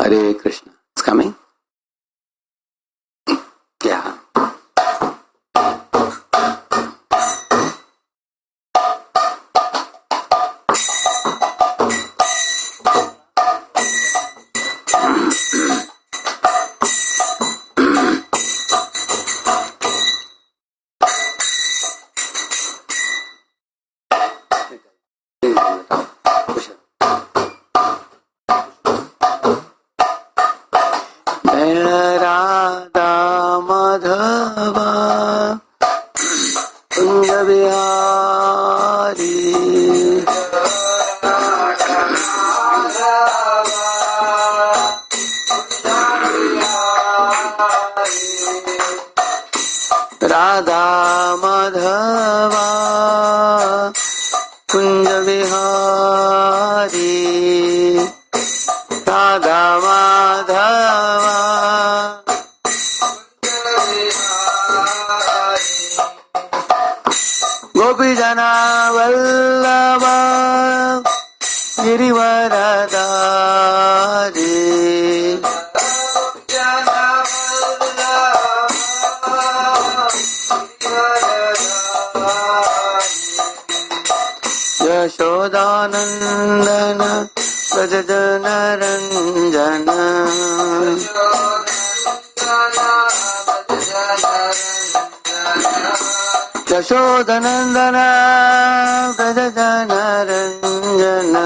Hare Krishna. It's coming? Yeah. Radha Madhava Kunja Bihari Radha Madhava Kunja Bihari Radha Madhava Gopi Jana Vallabha Girivaradari Yashodanandana Brajajana Ranjana Yashodanandana Brajajana Ranjana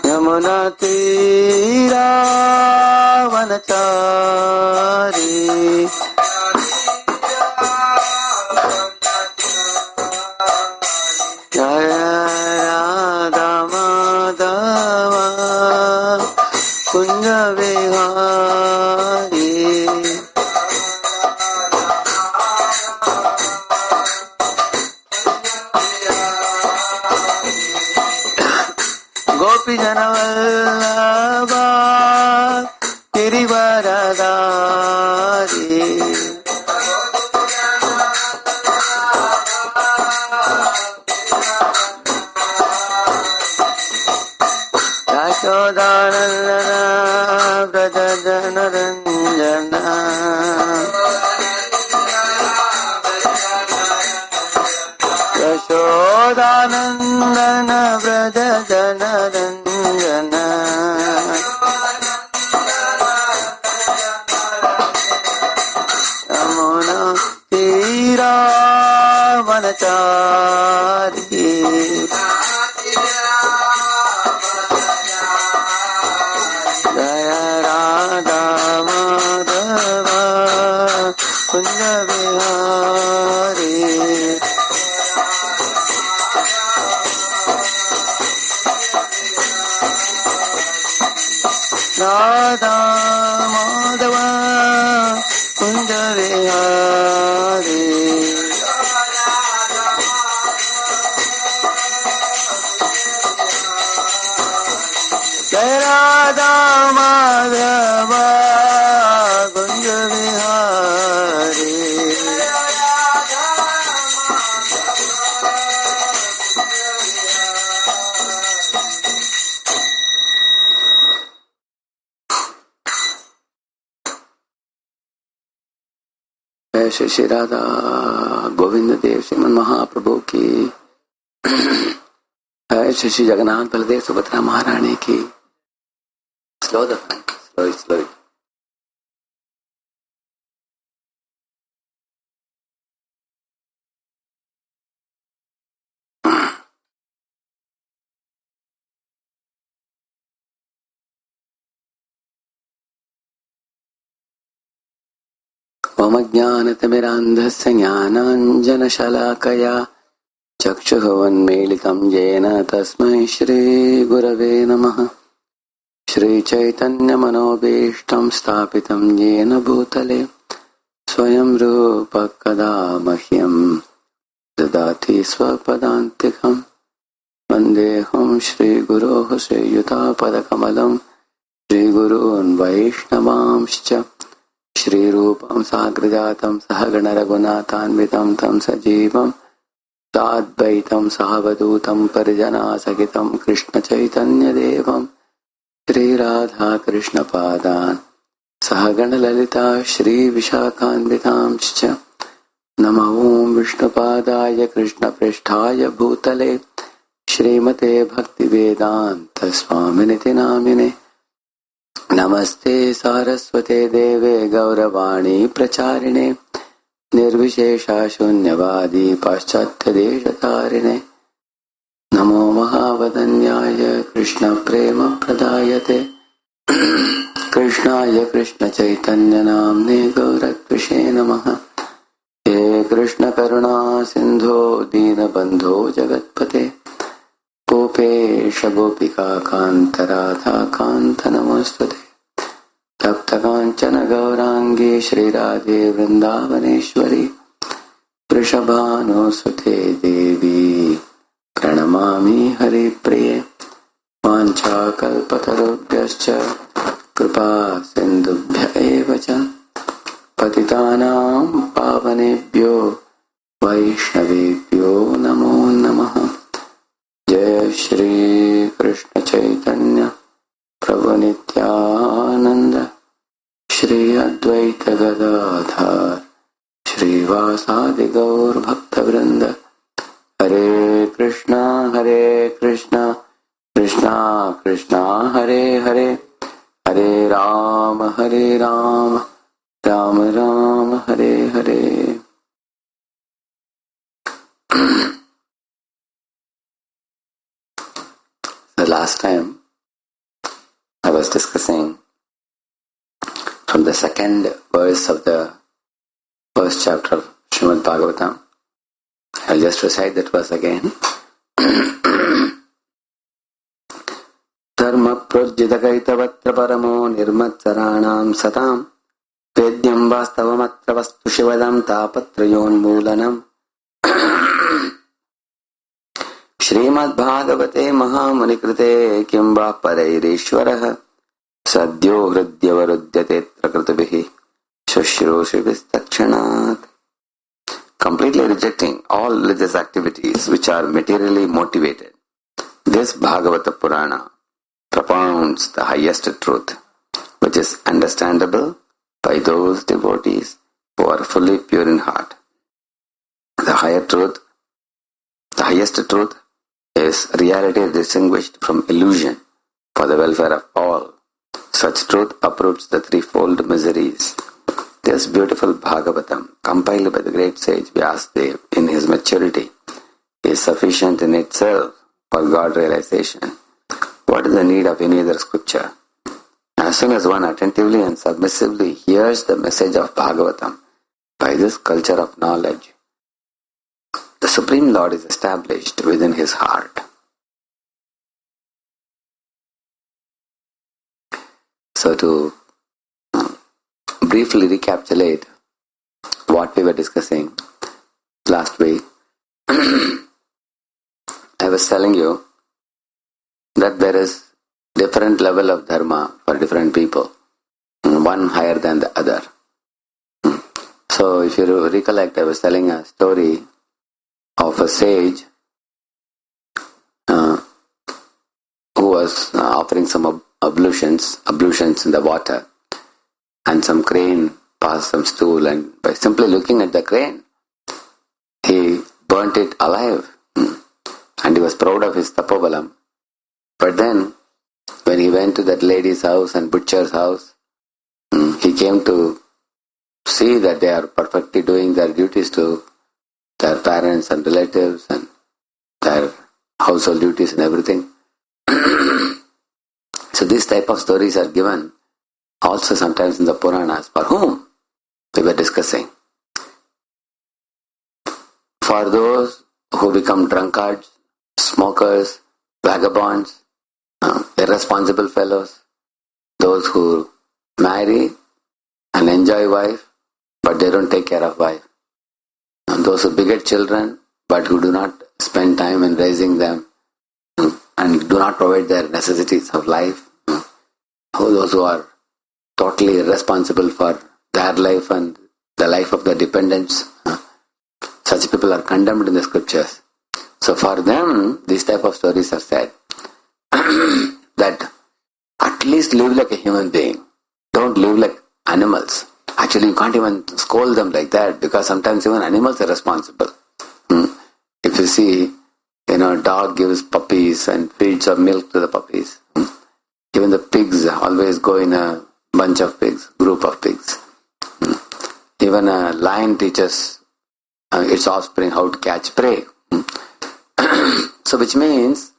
Yamuna Tira Vanachari Jaya Radha Madhava Kunja Vihari Gopi Jana Vallabha Girivaradari Yashodanandana Brajajana Ranjana Yashodanandana Brajajana Ranjana Yamuna Tira Vanachari Jaya Radha Madhava Kunja Vihari Radha Madhava Kunja Vihari Jaya Radha Madhava Kunja Vihari जय श्री श्री राधा गोविंद देव श्रीमन महाप्रभु की जय श्री श्री जगन्नाथ बलदेव सुभद्रा महारानी की slow the slow ओम ज्ञानतिमिरान्धस्य ज्ञानाञ्जनशलाकया चक्षुरुन्मीलितं येन तस्मै श्रीगुरवे नमः। श्रीचैतन्यमनोभीष्टं स्थापितं येन भूतले स्वयं रूपः कदा मह्यं ददाति स्वपदान्तिकम्। वन्देऽहं श्रीगुरोः श्रीयुतापदकमलं श्रीगुरून् वैष्णवांश्च श्रीरूपं साग्रजातं सहगण रघुनाथान्वितं तं सजीवं साद्वैतं सावधूतं परिजनासहितं कृष्णचैतन्यदेवं श्रीराधाकृष्णपादान् सहगणललिता श्रीविशाखान्वितांश्च नमो विष्णुपादाय कृष्णप्रेष्ठाय भूतले श्रीमते भक्तिवेदान्त स्वामिनिति नामिने नमस्ते सारस्वते देवे गौरवाणी प्रचारिणे निर्विशेषा शून्यवादी पाश्चात्यदेशतारिणे नमो महावदन्याय कृष्णप्रेम प्रदायते कृष्णाय कृष्णचैतन्यनाम्ने गौरत्विषे नमः। हे कृष्ण करुणा सिंधो दीनबंधो जगत्पते गोपेश गोपिका कांत राधा कांत नमोस्तुते तप्त कांचन गौरांगी श्रीराधे वृंदावनेश्वरी वृषभानुसुते देवी प्रणमामि हरिप्रिये वाञ्छाकल्पतरुभ्यश्च कृपा सिन्धुभ्य एव च पतितानां पावनेभ्यो वैष्णवेभ्यो नमो नमः। जय श्री कृष्ण चैतन्य प्रभु नित्यानंद श्री अद्वैत गदाधर श्रीवासादि गौर भक्तवृंद। हरे Krishna Krishna Krishna Hare Hare Hare Ram Ram Ram Hare Hare. The last time I was discussing from the second verse of the first chapter of Srimad Bhagavatam. I'll just recite that verse again. धर्म प्रोज्जितकैतवत्र परमो निर्मत्सराणां सतां वेद्यं वास्तवमत्र वस्तु शिवदं तापत्रयोन्मूलनम्। श्रीमद्भागवते महामुनिकृते किं वा परैरीश्वरः सद्यो हृद्यवरुध्यतेऽत्र कृतभिः शुश्रूषिभिस्तत्क्षणात्। Completely rejecting all religious activities which are materially motivated, this Bhagavata Purana propounds the highest truth, which is understandable by those devotees who are fully pure in heart. The highest truth is reality distinguished from illusion for the welfare of all. Such truth uproots the threefold miseries. This beautiful Bhagavatam, compiled by the great sage Vyasadeva in his maturity, is sufficient in itself for God realization. What is the need of any other scripture? As soon as one attentively and submissively hears the message of Bhagavatam by this culture of knowledge, the Supreme Lord is established within his heart. So to briefly recapitulate what we were discussing last week, I was telling you that there is different level of dharma for different people, one higher than the other. So if you recollect, I was telling a story of a sage who was offering some ablutions in the water, and some crane passed some stool, and by simply looking at the crane, he burnt it alive, and he was proud of his tapobalam. But then, when he went to that lady's house and butcher's house, he came to see that they are perfectly doing their duties to their parents and relatives and their household duties and everything. So these type of stories are given also sometimes in the Puranas. For whom? We were discussing. For those who become drunkards, smokers, vagabonds, irresponsible fellows, those who marry and enjoy wife, but they don't take care of wife. And those who beget children, but who do not spend time in raising them and do not provide their necessities of life. Those who are totally irresponsible for their life and the life of their dependents. Such people are condemned in the scriptures. So for them, these type of stories are said that at least live like a human being. Don't live like animals. Actually, you can't even scold them like that because sometimes even animals are responsible. If you see, dog gives puppies and feeds of milk to the puppies. Even the pigs always go in a bunch of pigs, group of pigs. Even a lion teaches its offspring how to catch prey. So which means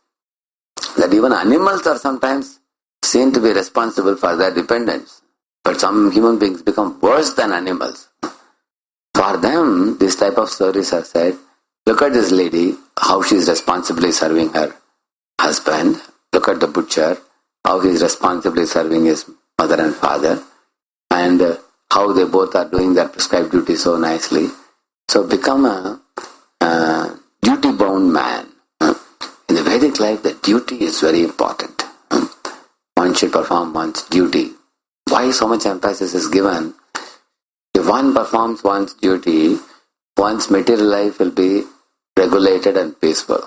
that even animals are sometimes seen to be responsible for their dependents. But some human beings become worse than animals. For them, this type of stories are said. Look at this lady, how she is responsibly serving her husband. Look at the butcher, how he is responsibly serving his mother and father. And how they both are doing their prescribed duty so nicely. So become a duty-bound man. In the Vedic life, the duty is very important. One should perform one's duty. Why so much emphasis is given? If one performs one's duty, one's material life will be regulated and peaceful.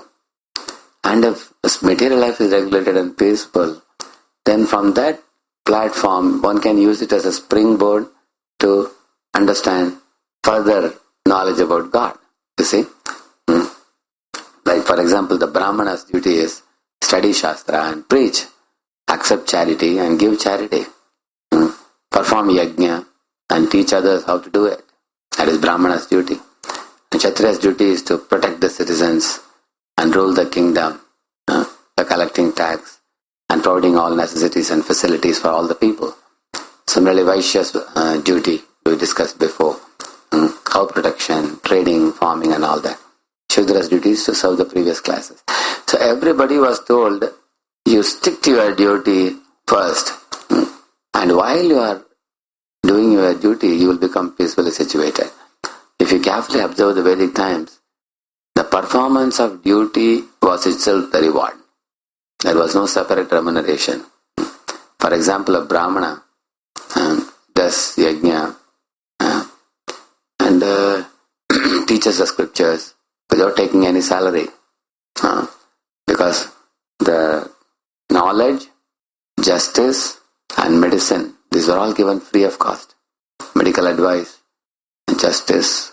And if material life is regulated and peaceful, then from that platform, one can use it as a springboard to understand further knowledge about God. You see? Like for example, the Brahmana's duty is study Shastra and preach, accept charity and give charity, perform yajna and teach others how to do it. That is Brahmana's duty. And Kshatriya's duty is to protect the citizens and rule the kingdom by collecting tax and providing all necessities and facilities for all the people. Similarly, Vaishya's duty we discussed before, cow protection, trading, farming and all that. Shudra's duty is to serve the previous classes. So everybody was told, you stick to your duty first. And while you are doing your duty, you will become peacefully situated. If you carefully observe the Vedic times, the performance of duty was itself the reward. There was no separate remuneration. For example, a Brahmana does yajna and teaches the scriptures without taking any salary. Because the knowledge, justice and medicine, these were all given free of cost. Medical advice, justice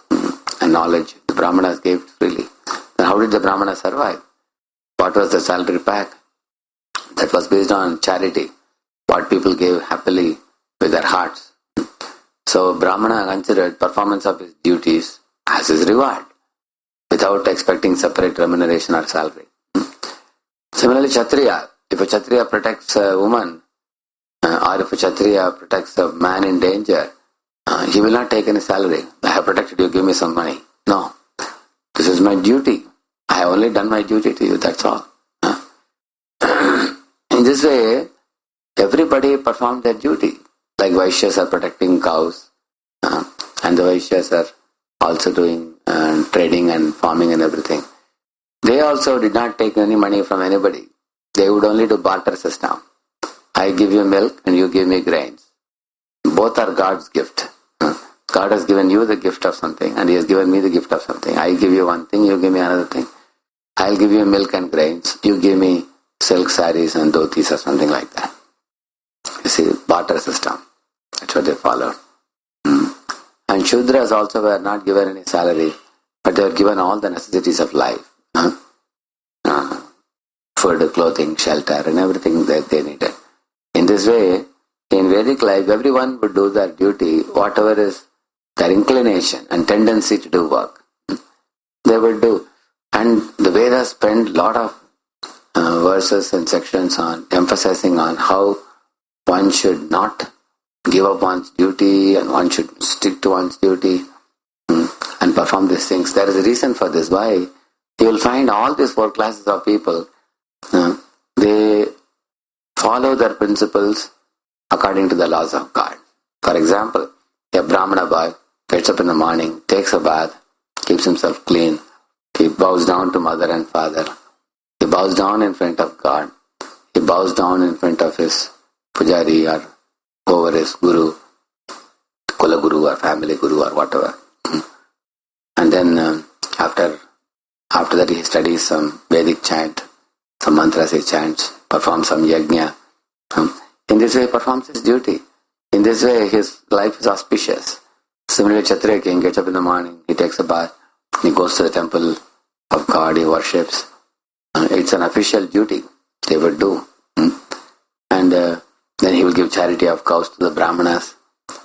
and knowledge, the Brahmanas gave freely. Then how did the Brahmanas survive? What was the salary pack? That was based on charity, what people gave happily with their hearts. So Brahmana considered performance of his duties as his reward, without expecting separate remuneration or salary. Similarly, Kshatriya, if a Kshatriya protects a woman, or if a Kshatriya protects a man in danger, he will not take any salary. I have protected you, give me some money. No. This is my duty. I have only done my duty to you, that's all. In this way, everybody performed their duty. Like Vaishyas are protecting cows, and the Vaishyas are also doing trading and farming and everything. They also did not take any money from anybody. They would only do barter system. I give you milk and you give me grains. Both are God's gift. God has given you the gift of something and He has given me the gift of something. I give you one thing, you give me another thing. I'll give you milk and grains. You give me silk saris and dhotis or something like that. You see, barter system. That's what they followed. And Shudras also were not given any salary, but they were given all the necessities of life. Food, clothing, shelter and everything that they needed. In this way, in Vedic life, everyone would do their duty, whatever is their inclination and tendency to do work. They would do. And the Vedas spend a lot of verses and sections on emphasizing on how one should not give up one's duty and one should stick to one's duty and perform these things. There is a reason for this. Why? You will find all these four classes of people, they follow their principles according to the laws of God. For example, a Brahmana boy gets up in the morning, takes a bath, keeps himself clean, he bows down to mother and father, he bows down in front of God, he bows down in front of his pujari or over his guru, Kula guru or family guru or whatever. And then after After that he studies some Vedic chant, some mantras he chants, performs some yajna. In this way he performs his duty. In this way his life is auspicious. Similarly, Kshatriya king gets up in the morning, he takes a bath, he goes to the temple of God, he worships. It's an official duty they would do. And then he will give charity of cows to the Brahmanas.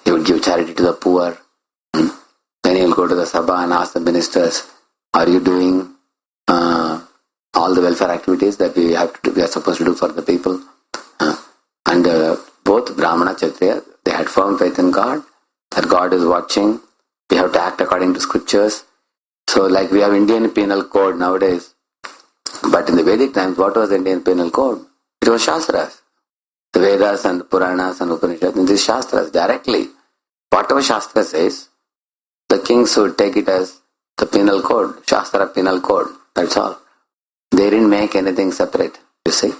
He would give charity to the poor. Then he will go to the Sabha and ask the ministers, are you doing all the welfare activities that we are supposed to do for the people? And both Brahmana, Kshatriya, they had firm faith in God, that God is watching. We have to act according to scriptures. So like we have Indian penal code nowadays, but in the Vedic times, what was the Indian penal code? It was Shastras. The Vedas and Puranas and Upanishads, and these Shastras directly. Whatever Shastra says, the kings would take it as the penal code, Shastra penal code. That's all. They didn't make anything separate, you see.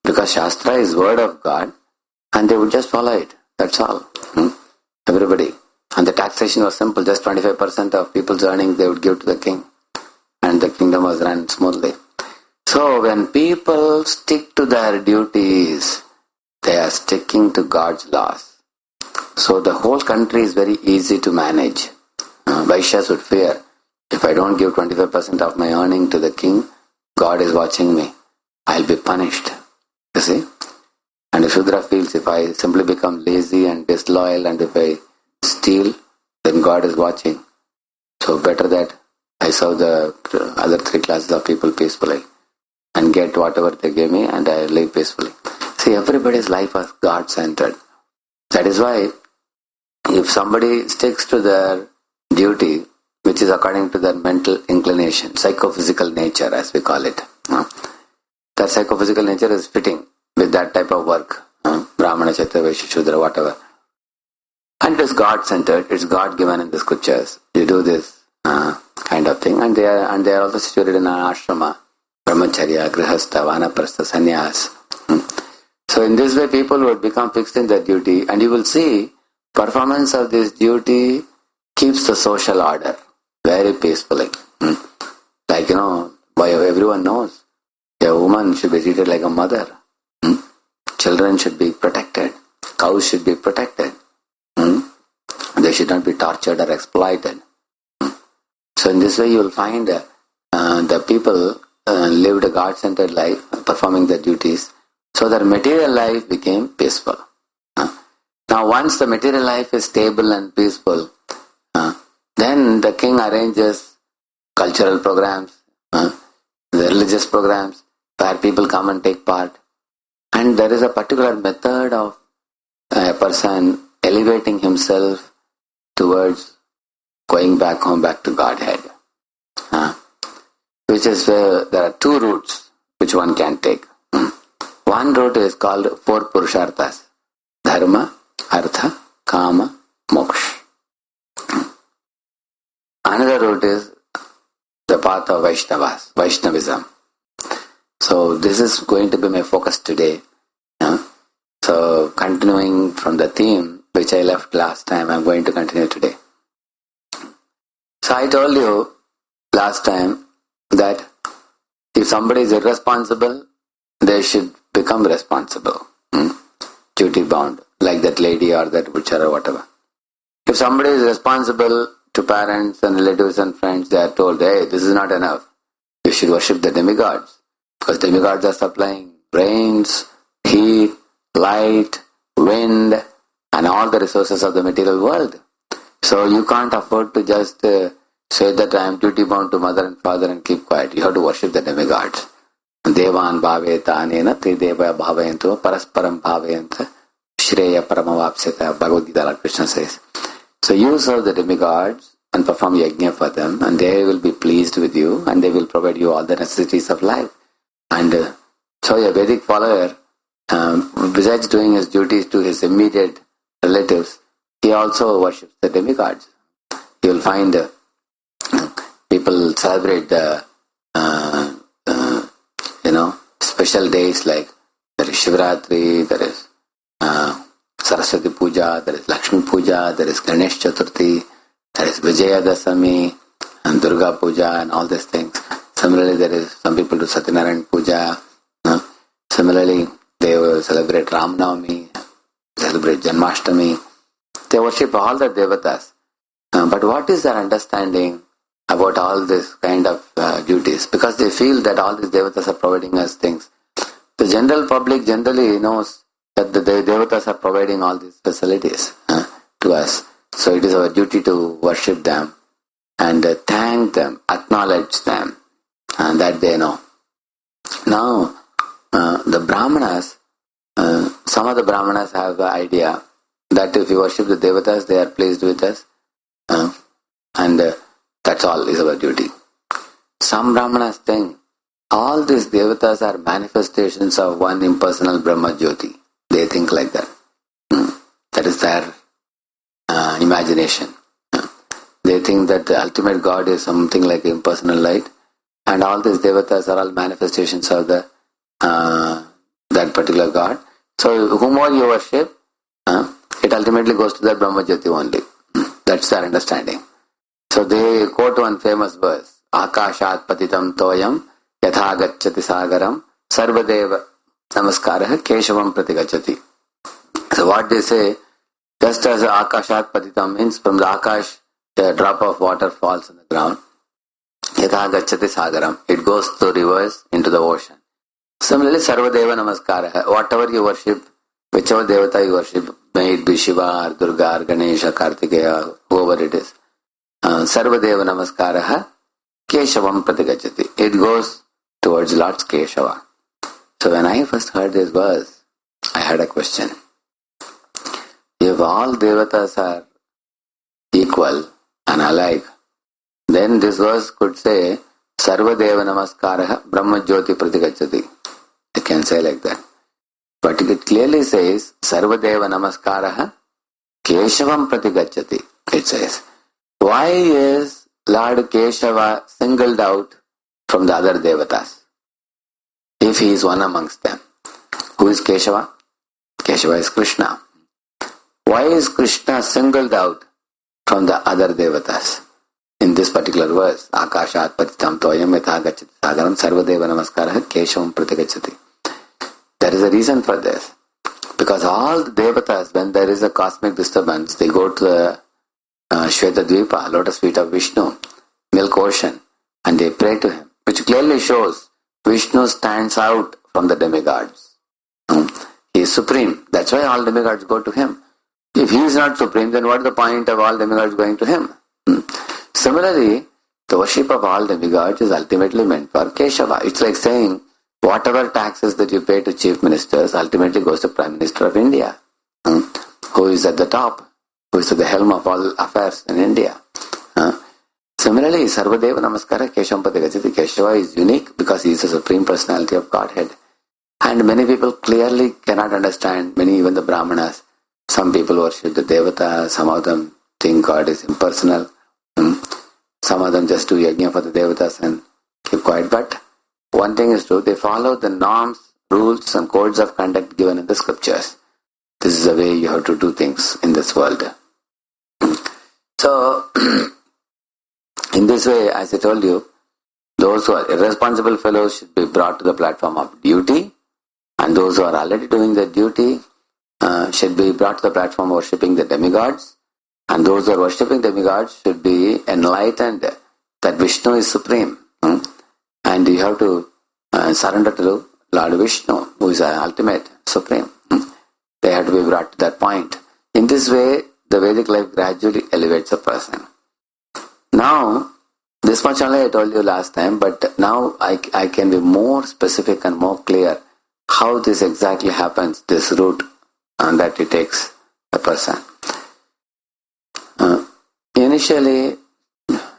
Because Shastra is word of God, and they would just follow it. That's all. Everybody. And the taxation was simple, just 25% of people's earnings they would give to the king. And the kingdom was run smoothly. So when people stick to their duties, they are sticking to God's laws. So the whole country is very easy to manage. Vaishyas would fear, if I don't give 25% of my earning to the king, God is watching me. I'll be punished. You see? And the Shudra feels, if I simply become lazy and disloyal and if I steal, then God is watching. So better that I serve the other three classes of people peacefully and get whatever they give me and I live peacefully. See, everybody's life is God-centered. That is why if somebody sticks to their duty, which is according to their mental inclination, psychophysical nature as we call it, that psychophysical nature is fitting with that type of work, Brahmana, Kshatriya, Vaishya, Shudra, whatever. And it is God-centered, it's God-given in the scriptures. You do this kind of thing, and they are also situated in an ashrama, brahmacharya, grihastha, vanaprastha, sannyas. So in this way people would become fixed in their duty, and you will see performance of this duty keeps the social order very peacefully. Like, everyone knows, a woman should be treated like a mother. Children should be protected. Cows should be protected. They should not be tortured or exploited. So in this way you will find the people lived a God-centered life, performing their duties, so their material life became peaceful. Now once the material life is stable and peaceful, then the king arranges cultural programs, the religious programs, where people come and take part. And there is a particular method of a person elevating himself towards going back home, back to Godhead. Which is where there are two routes which one can take. One route is called four Purusharthas: Dharma, Artha, Kama, Moksha. Another route is the path of Vaishnavism. So this is going to be my focus today. So continuing from the theme which I left last time, I'm going to continue today. So I told you last time that if somebody is irresponsible, they should become responsible, duty bound, like that lady or that butcher or whatever. If somebody is responsible to parents and relatives and friends, they are told, hey, this is not enough. You should worship the demigods, because demigods are supplying rains, heat, light, wind, and all the resources of the material world. So you can't afford to just say that I am duty bound to mother and father and keep quiet. You have to worship the demigods. Devan bhaveta anena trideva bhavayantu parasparam bhavayanta shreya paramavapseta. Bhagavad Gita, Lord Krishna says. So you serve the demigods and perform yajna for them, and they will be pleased with you, and they will provide you all the necessities of life. And so a Vedic follower, besides doing his duties to his immediate relatives, he also worships the demigods. You will find people celebrate the special days, like there is Shivratri, there is Saraswati Puja, there is Lakshmi Puja, there is Ganesh Chaturthi, there is Vijayadasami and Durga Puja and all these things. Similarly, there is some people do Satyanarayana Puja. Similarly, they will celebrate Ram Navami, celebrate Janmashtami. They worship all the devatas. But what is their understanding about all this kind of duties? Because they feel that all these devatas are providing us things. The general public generally knows that the devatas are providing all these facilities to us. So it is our duty to worship them and thank them, acknowledge them, and that they know. Now, the Brahmanas, some of the Brahmanas have the idea that if we worship the devatas, they are pleased with us, and that's all is our duty. Some Brahmanas think all these devatas are manifestations of one impersonal Brahma Jyoti. They think like that. That is their imagination. They think that the ultimate God is something like impersonal light, and all these devatas are all manifestations of the that particular God. So whomsoever you worship, it ultimately goes to that Brahma Jyoti only. That's their understanding. So they quote one famous verse, Akashat patitam toyam yatha gacchati sagaram sarvadeva namaskaraha keshavam pratigacchati. So what they say, just as Akashat patitam means from the Akash, a drop of water falls on the ground. Yatha gacchati sagaram, it goes to reverse into the ocean. Similarly, Sarvadeva Namaskara, whatever you worship, whichever Devata you worship, may it be Shiva or Durga or Ganesha, Kartikeya, whoever it is, Sarvadeva Namaskara, Keshavam Pratigacchati. It goes towards Lord Keshava. So when I first heard this verse, I had a question. If all Devatas are equal and alike, then this verse could say, Sarvadeva Namaskara, Brahma Jyoti Pratigacchati. It can say like that. But it clearly says, Sarvadeva Namaskaraha Keshavam Pratigacchati. It says. Why is Lord Keshava singled out from the other devatas? If he is one amongst them. Who is Keshava? Keshava is Krishna. Why is Krishna singled out from the other devatas? In this particular verse, Akashat patitam toyam yatha gacchati sagaram sarvadeva namaskaraha keshavam pratigacchati. There is a reason for this. Because all the devatas, when there is a cosmic disturbance, they go to the Shweta Dvipa, lotus feet of Vishnu, milk ocean, and they pray to him, which clearly shows Vishnu stands out from the demigods. He is supreme. That's why all demigods go to him. If he is not supreme, then what is the point of all demigods going to him? Similarly, the worship of all demigods is ultimately meant for Keshava. It's like saying, whatever taxes that you pay to chief ministers ultimately goes to Prime Minister of India, who is at the top, who is at the helm of all affairs in India. Similarly, Sarvadeva Namaskara Keshavam Pratigacchati. Keshava is unique because he is the Supreme Personality of Godhead. And many people clearly cannot understand, many even the Brahmanas. Some people worship the Devata, some of them think God is impersonal. Some of them just do yajna for the Devatas and keep quiet. But one thing is true, they follow the norms, rules and codes of conduct given in the scriptures. This is the way you have to do things in this world. So, in this way, as I told you, those who are irresponsible fellows should be brought to the platform of duty, and those who are already doing the duty should be brought to the platform of worshipping the demigods, and those who are worshipping demigods should be enlightened that Vishnu is supreme. And you have to surrender to Lord Vishnu, who is ultimate, supreme. They have to be brought to that point. In this way, the Vedic life gradually elevates a person. Now, this much only I told you last time, but now I can be more specific and more clear how this exactly happens, this route that it takes a person. Initially,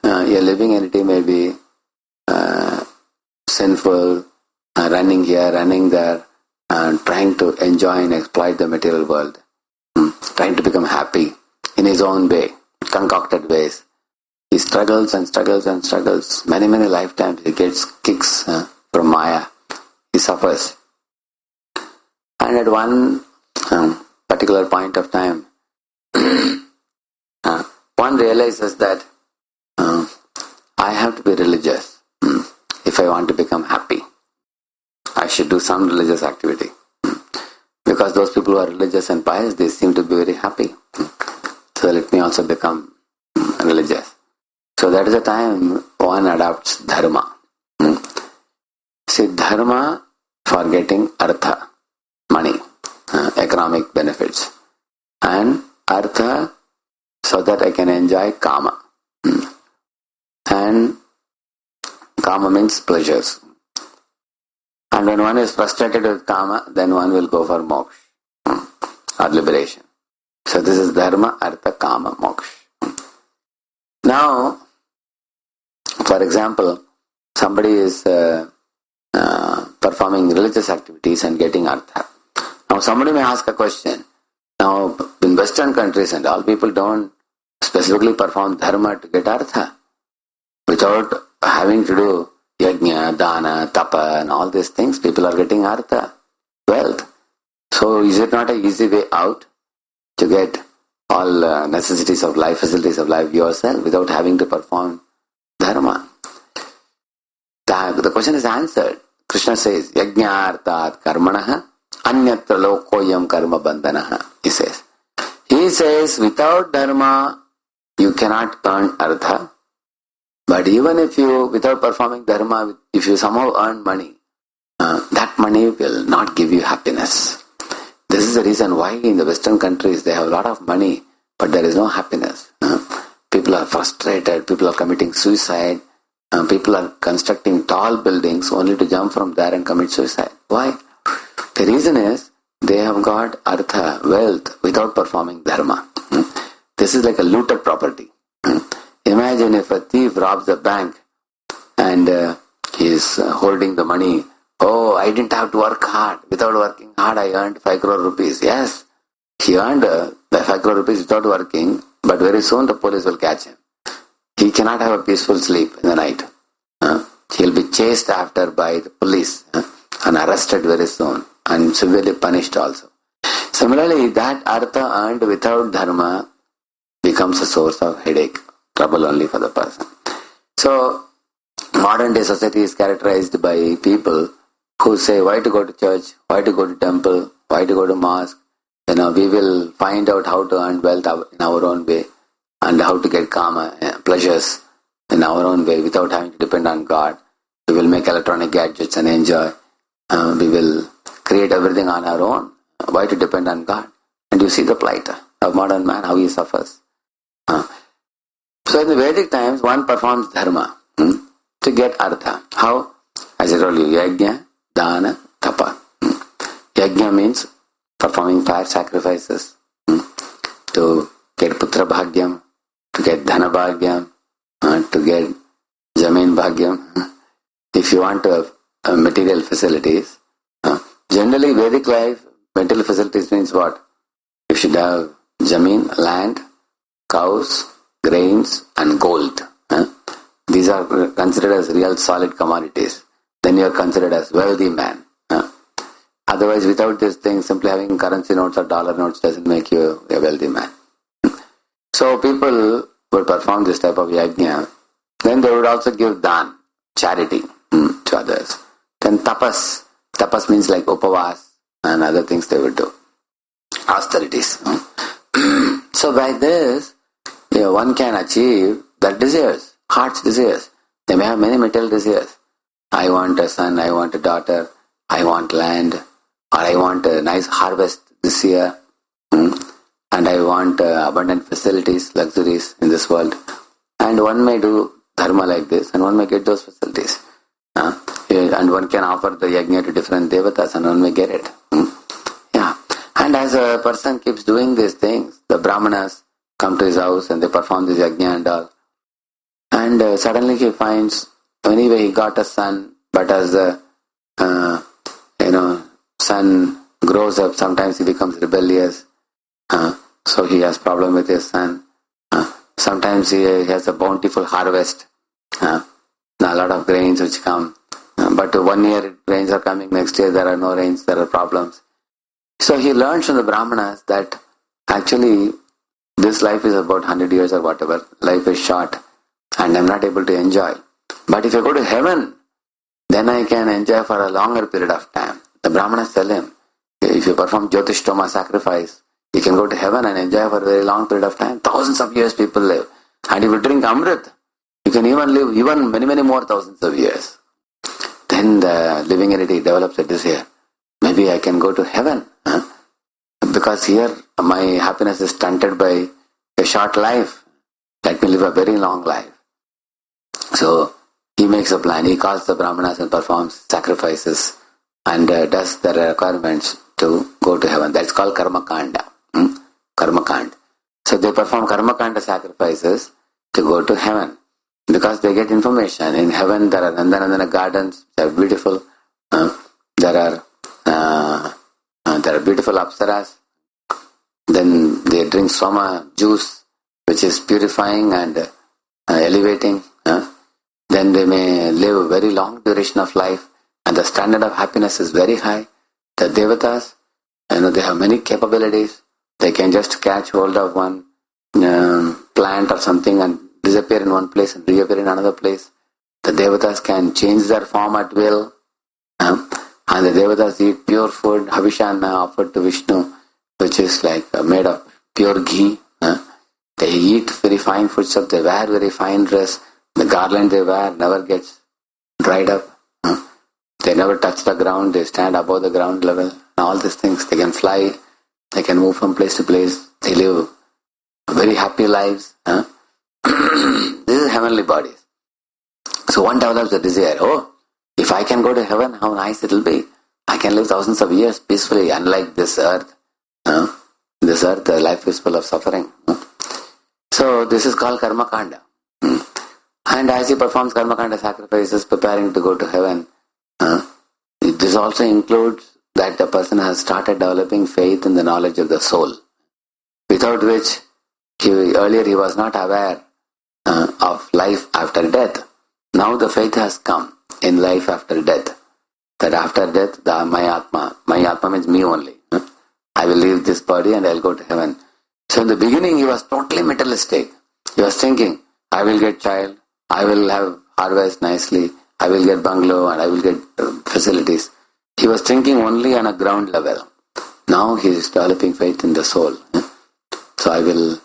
a living entity may be sinful, running here, running there, trying to enjoy and exploit the material world, trying to become happy in his own way, concocted ways. He struggles and struggles and struggles. Many, many lifetimes he gets kicks from Maya. He suffers. And at one particular point of time, one realizes that I have to be religious. If I want to become happy, I should do some religious activity. Because those people who are religious and pious, they seem to be very happy. So let me also become religious. So that is the time one adopts dharma. See, dharma for getting artha, money, economic benefits. And artha so that I can enjoy kama. And kama means pleasures. And when one is frustrated with kama, then one will go for moksha or liberation. So this is dharma, artha, kama, moksha. Now, for example, somebody is performing religious activities and getting artha. Now somebody may ask a question. Now in Western countries and all, people don't specifically perform dharma to get artha. Without having to do yajna, dana, tapa and all these things, people are getting artha, wealth. So is it not an easy way out to get all necessities of life, facilities of life yourself without having to perform dharma? The question is answered. Krishna says, yajñārtāt karmanaha anyatra lokoyam karma bandhanaha. He says, without dharma, you cannot earn artha. But even if you, without performing dharma, if you somehow earn money, that money will not give you happiness. This is the reason why in the Western countries they have a lot of money, but there is no happiness. People are frustrated, people are committing suicide, people are constructing tall buildings only to jump from there and commit suicide. Why? The reason is they have got artha, wealth, without performing dharma. This is like a looted property. Imagine if a thief robs a bank and he is holding the money. Oh, I didn't have to work hard. Without working hard, I earned 5 crore rupees. Yes, he earned the 5 crore rupees without working, but very soon the police will catch him. He cannot have a peaceful sleep in the night. He'll be chased after by the police and arrested very soon and severely punished also. Similarly, that artha earned without dharma becomes a source of headache, trouble only for the person. So, modern day society is characterized by people who say, why to go to church, why to go to temple, why to go to mosque. We will find out how to earn wealth in our own way and how to get kama, pleasures in our own way without having to depend on God. We will make electronic gadgets and enjoy. We will create everything on our own. Why to depend on God? And you see the plight of modern man, how he suffers. So in the Vedic times, one performs dharma to get artha. How? As I told you, yajna, dana, tapa. Yajna means performing fire sacrifices to get putra bhagyam, to get dhana bhagyam, to get jamin bhagyam. If you want material facilities, generally Vedic life, material facilities means what? You should have jamin, land, cows, grains and gold. These are considered as real solid commodities. Then you are considered as wealthy man. Otherwise, without these things, simply having currency notes or dollar notes doesn't make you a wealthy man. So people would perform this type of yajna. Then they would also give dan, charity to others. Then tapas. Tapas means like upavas and other things they would do. Austerities. So by this, one can achieve their desires, heart's desires. They may have many material desires. I want a son, I want a daughter, I want land, or I want a nice harvest this year, and I want abundant facilities, luxuries in this world. And one may do dharma like this, and one may get those facilities. And one can offer the yajna to different devatas, and one may get it. Yeah. And as a person keeps doing these things, the brahmanas come to his house and they perform this yajna and all. And suddenly he finds, anyway he got a son, but as the son grows up, sometimes he becomes rebellious. So he has problem with his son. Sometimes he has a bountiful harvest. A lot of grains which come. But 1 year rains are coming, next year there are no rains, there are problems. So he learns from the brahmanas that actually this life is about 100 years or whatever. Life is short and I'm not able to enjoy. But if I go to heaven, then I can enjoy for a longer period of time. The Brahmanas tell him, if you perform Jyotishtoma sacrifice, you can go to heaven and enjoy for a very long period of time. Thousands of years people live. And if you drink Amrit, you can even live even many, many more thousands of years. Then the living entity develops a desire. Maybe I can go to heaven. Because here my happiness is stunted by a short life. Let me live a very long life. So he makes a plan. He calls the Brahmanas and performs sacrifices and does the requirements to go to heaven. That's called Karma Kanda. Karma Kanda. So they perform Karma Kanda sacrifices to go to heaven. Because they get information. In heaven there are Nandanandana gardens. They are beautiful. There are beautiful apsaras. Then they drink soma juice, which is purifying and elevating. Then they may live a very long duration of life, and the standard of happiness is very high. The devatas, they have many capabilities. They can just catch hold of one plant or something and disappear in one place and reappear in another place. The devatas can change their form at will. And the devatas eat pure food, Havishana offered to Vishnu, which is like made of pure ghee. They eat very fine foodstuff, they wear very fine dress. The garland they wear never gets dried up. They never touch the ground, they stand above the ground level. All these things, they can fly, they can move from place to place. They live very happy lives. This is heavenly bodies. So one develops a desire, if I can go to heaven, how nice it will be. I can live thousands of years peacefully, unlike this earth. This earth, the life is full of suffering. So this is called Karma Kanda. And as he performs Karma Kanda sacrifices, preparing to go to heaven, this also includes that the person has started developing faith in the knowledge of the soul, without which earlier he was not aware of life after death. Now the faith has come in life after death. That after death, my Atma means me only. I will leave this body and I will go to heaven. So in the beginning he was totally materialistic. He was thinking, I will get child, I will have harvest nicely, I will get bungalow and I will get facilities. He was thinking only on a ground level. Now he is developing faith in the soul. So I will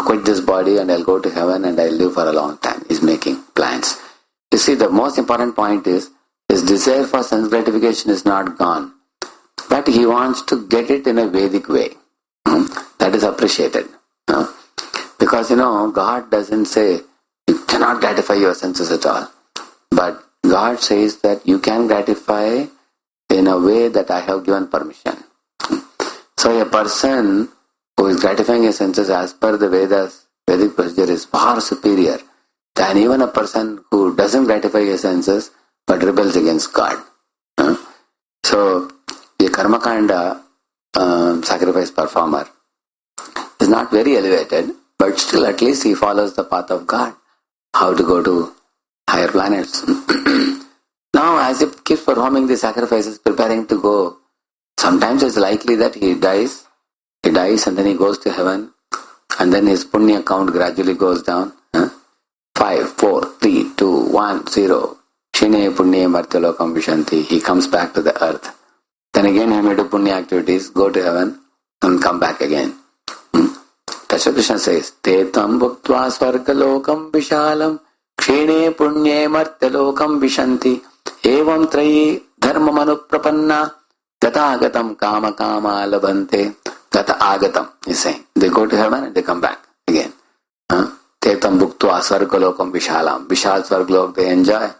quit this body and I will go to heaven and I will live for a long time. He is making plans. You see, the most important point is, his desire for sense gratification is not gone. But he wants to get it in a Vedic way. That is appreciated. Because God doesn't say you cannot gratify your senses at all. But God says that you can gratify in a way that I have given permission. So a person who is gratifying his senses as per the Vedas, Vedic procedure is far superior than even a person who doesn't gratify his senses but rebels against God. So the Karma Kanda sacrifice performer is not very elevated, but still at least he follows the path of God, how to go to higher planets. Now as he keeps performing the sacrifices, preparing to go, sometimes it's likely that he dies and then he goes to heaven, and then his punya count gradually goes down. 5, 4, 3, 2, 1, 0. Shine punye martyalokam vishanti. He comes back to the earth. Then again he may do punya activities, go to heaven and come back again. That's what Krishna says. Tetam bhuktva svargalokam vishalam kshine punye martyalokam vishanti evam trayi dharma manuprapanna gata agatam kama kama labhante. Gata agatam, he's saying. They go to heaven and they come back again. Tetam bhuktva svargalokam vishalam. Vishal svargalok they enjoy.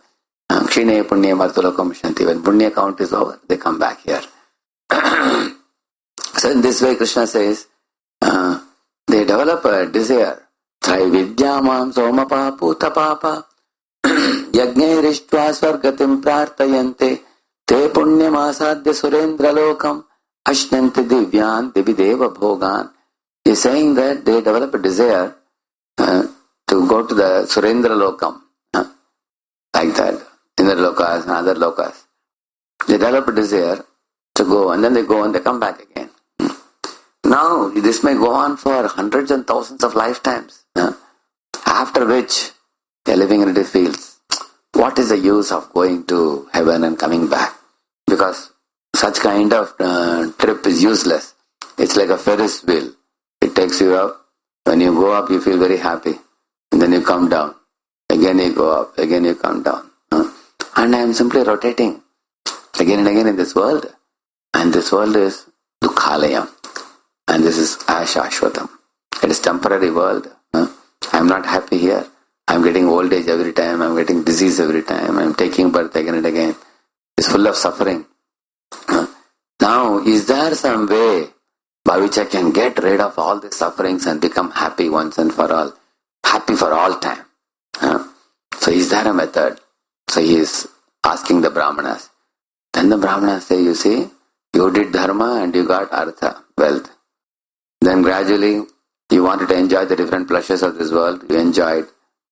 Kshine punye martyalokam vishanti. When punya count is over, they come back here. So in this way Krishna says, they develop a desire. Traividyamam somapa putapapa yajnairištva svargatim prartayante te punyam asadya surendra lokam ashnanti divyan divideva bhogan. He is saying that they develop a desire to go to the surendra lokam, like that, inner lokas and other lokas. They develop a desire to go, and then they go and they come back again. Now, this may go on for hundreds and thousands of lifetimes, after which a living entity feels, what is the use of going to heaven and coming back? Because such kind of trip is useless. It's like a Ferris wheel. It takes you up. When you go up, you feel very happy. And then you come down. Again you go up. Again you come down. And I am simply rotating again and again in this world. And this world is Dukhalayam. And this is Ashashvatam. It is temporary world. I am not happy here. I am getting old age every time. I am getting disease every time. I am taking birth again and again. It's full of suffering. Now, is there some way by which I can get rid of all the sufferings and become happy once and for all? Happy for all time. So is there a method? So he is asking the Brahmanas. Then the Brahmanas say, you see, you did dharma and you got artha, wealth. Then gradually you wanted to enjoy the different pleasures of this world. You enjoyed.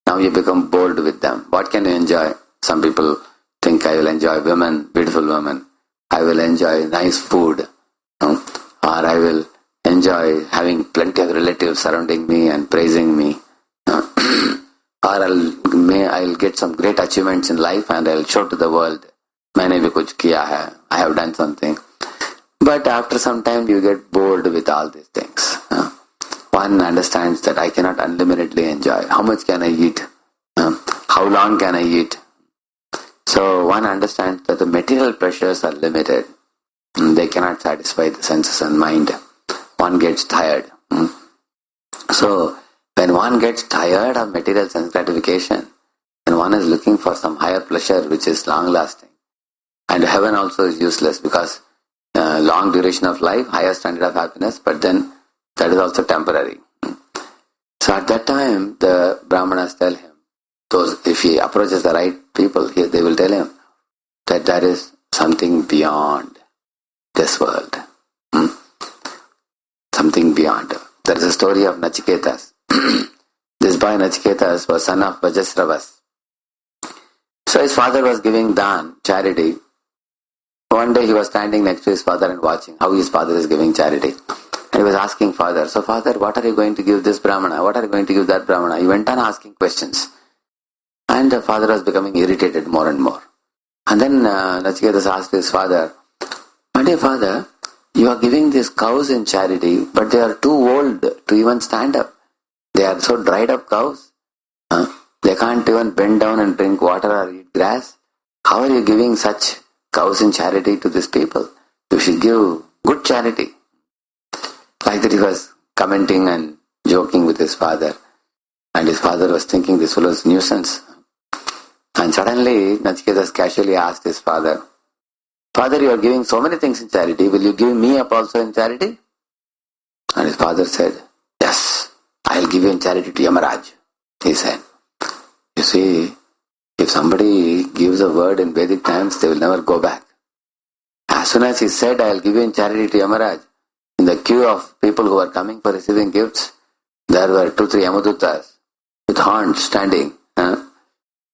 Now you become bored with them. What can you enjoy? Some people think I will enjoy women, beautiful women. I will enjoy nice food. Or I will enjoy having plenty of relatives surrounding me and praising me. Or I'll get some great achievements in life and I'll show to the world. Maine bhi kuch kiya hai. I have done something. But after some time you get bored with all these things. One understands that I cannot unlimitedly enjoy. How much can I eat? How long can I eat? So one understands that the material pleasures are limited. They cannot satisfy the senses and mind. One gets tired. So when one gets tired of material sense gratification, then one is looking for some higher pleasure which is long lasting. And heaven also is useless because long duration of life, higher standard of happiness, but then that is also temporary. So at that time, the Brahmanas tell him, if he approaches the right people, they will tell him that there is something beyond this world. Something beyond. There is a story of Nachiketas. This boy Nachiketas was son of Vajasravas. So his father was giving dan, charity. One day he was standing next to his father and watching how his father is giving charity. And he was asking father, so father, what are you going to give this Brahmana? What are you going to give that Brahmana? He went on asking questions. And the father was becoming irritated more and more. And then Nachiketas asked his father, my dear father, you are giving these cows in charity, but they are too old to even stand up. They are so dried up cows. They can't even bend down and drink water or eat grass. How are you giving such cows in charity to these people? You should give good charity. Like that he was commenting and joking with his father. And his father was thinking this fellow's nuisance. And suddenly Nachiketas casually asked his father, Father, you are giving so many things in charity. Will you give me up also in charity? And his father said, yes, I will give you in charity to Yamaraj. He said, you see, if somebody gives a word in Vedic times, they will never go back. As soon as he said, I will give you in charity to Yamaraj, in the queue of people who were coming for receiving gifts, there were 2-3 Yamadutas with horns standing.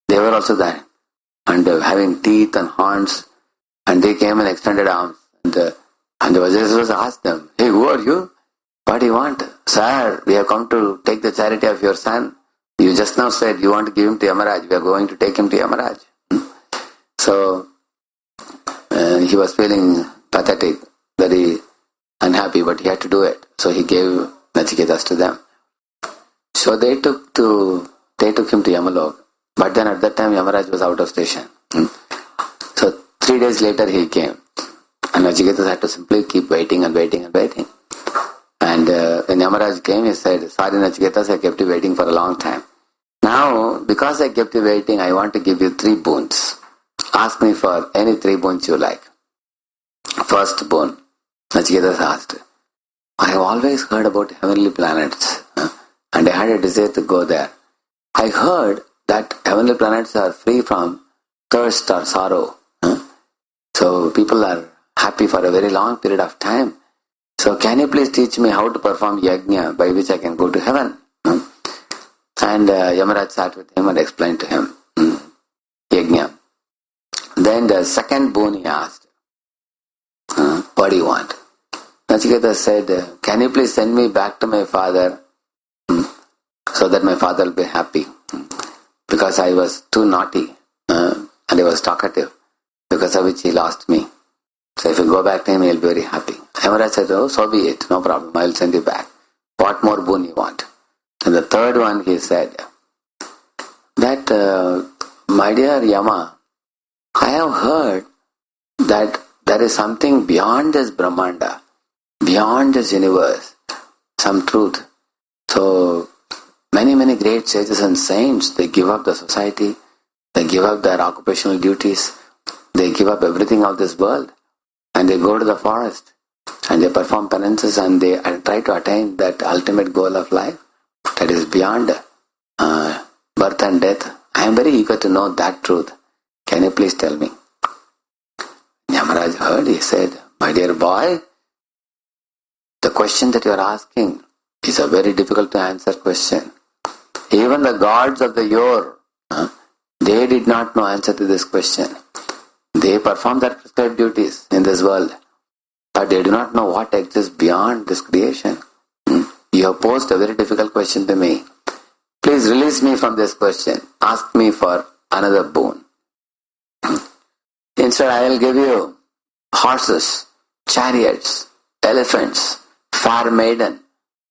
They were also there. And having teeth and horns. And they came and extended arms. And the Vajrasvas asked them, hey, who are you? What do you want? Sir, we have come to take the charity of your son. You just now said you want to give him to Yamaraj. We are going to take him to Yamaraj. So, he was feeling pathetic, very unhappy, but he had to do it. So he gave Nachiketas to them. So they took him to Yamalok. But then at that time Yamaraj was out of station. So 3 days later he came. And Nachiketas had to simply keep waiting and waiting and waiting. And when Yamaraj came, he said, sorry Nachiketas, I kept you waiting for a long time. Now, because I kept you waiting, I want to give you 3 boons. Ask me for any 3 boons you like. First boon, Nachiketas asked, I have always heard about heavenly planets. And I had a desire to go there. I heard that heavenly planets are free from thirst or sorrow. So people are happy for a very long period of time. So can you please teach me how to perform yajna by which I can go to heaven? And Yamaraj sat with him and explained to him yajna. Then the second boon he asked, what do you want? Nachiketas said, can you please send me back to my father so that my father will be happy? Because I was too naughty. and he was talkative, because of which he lost me. So if you go back to him, he'll be very happy. Yamaraj said, oh, so be it, no problem, I'll send you back. What more boon you want? And the third one, he said, that, my dear Yama, I have heard that there is something beyond this Brahmanda, beyond this universe, some truth. So, many great sages and saints, they give up the society, they give up their occupational duties, they give up everything of this world, and they go to the forest, and they perform penances, and they try to attain that ultimate goal of life, that is beyond birth and death. I am very eager to know that truth. Can you please tell me? Yamaraj heard, he said, my dear boy, the question that you are asking is a very difficult to answer question. Even the gods of the yore, they did not know answer to this question. They perform their prescribed duties in this world, but they do not know what exists beyond this creation. You have posed a very difficult question to me. Please release me from this question. Ask me for another boon. Instead, I will give you horses, chariots, elephants, fair maiden,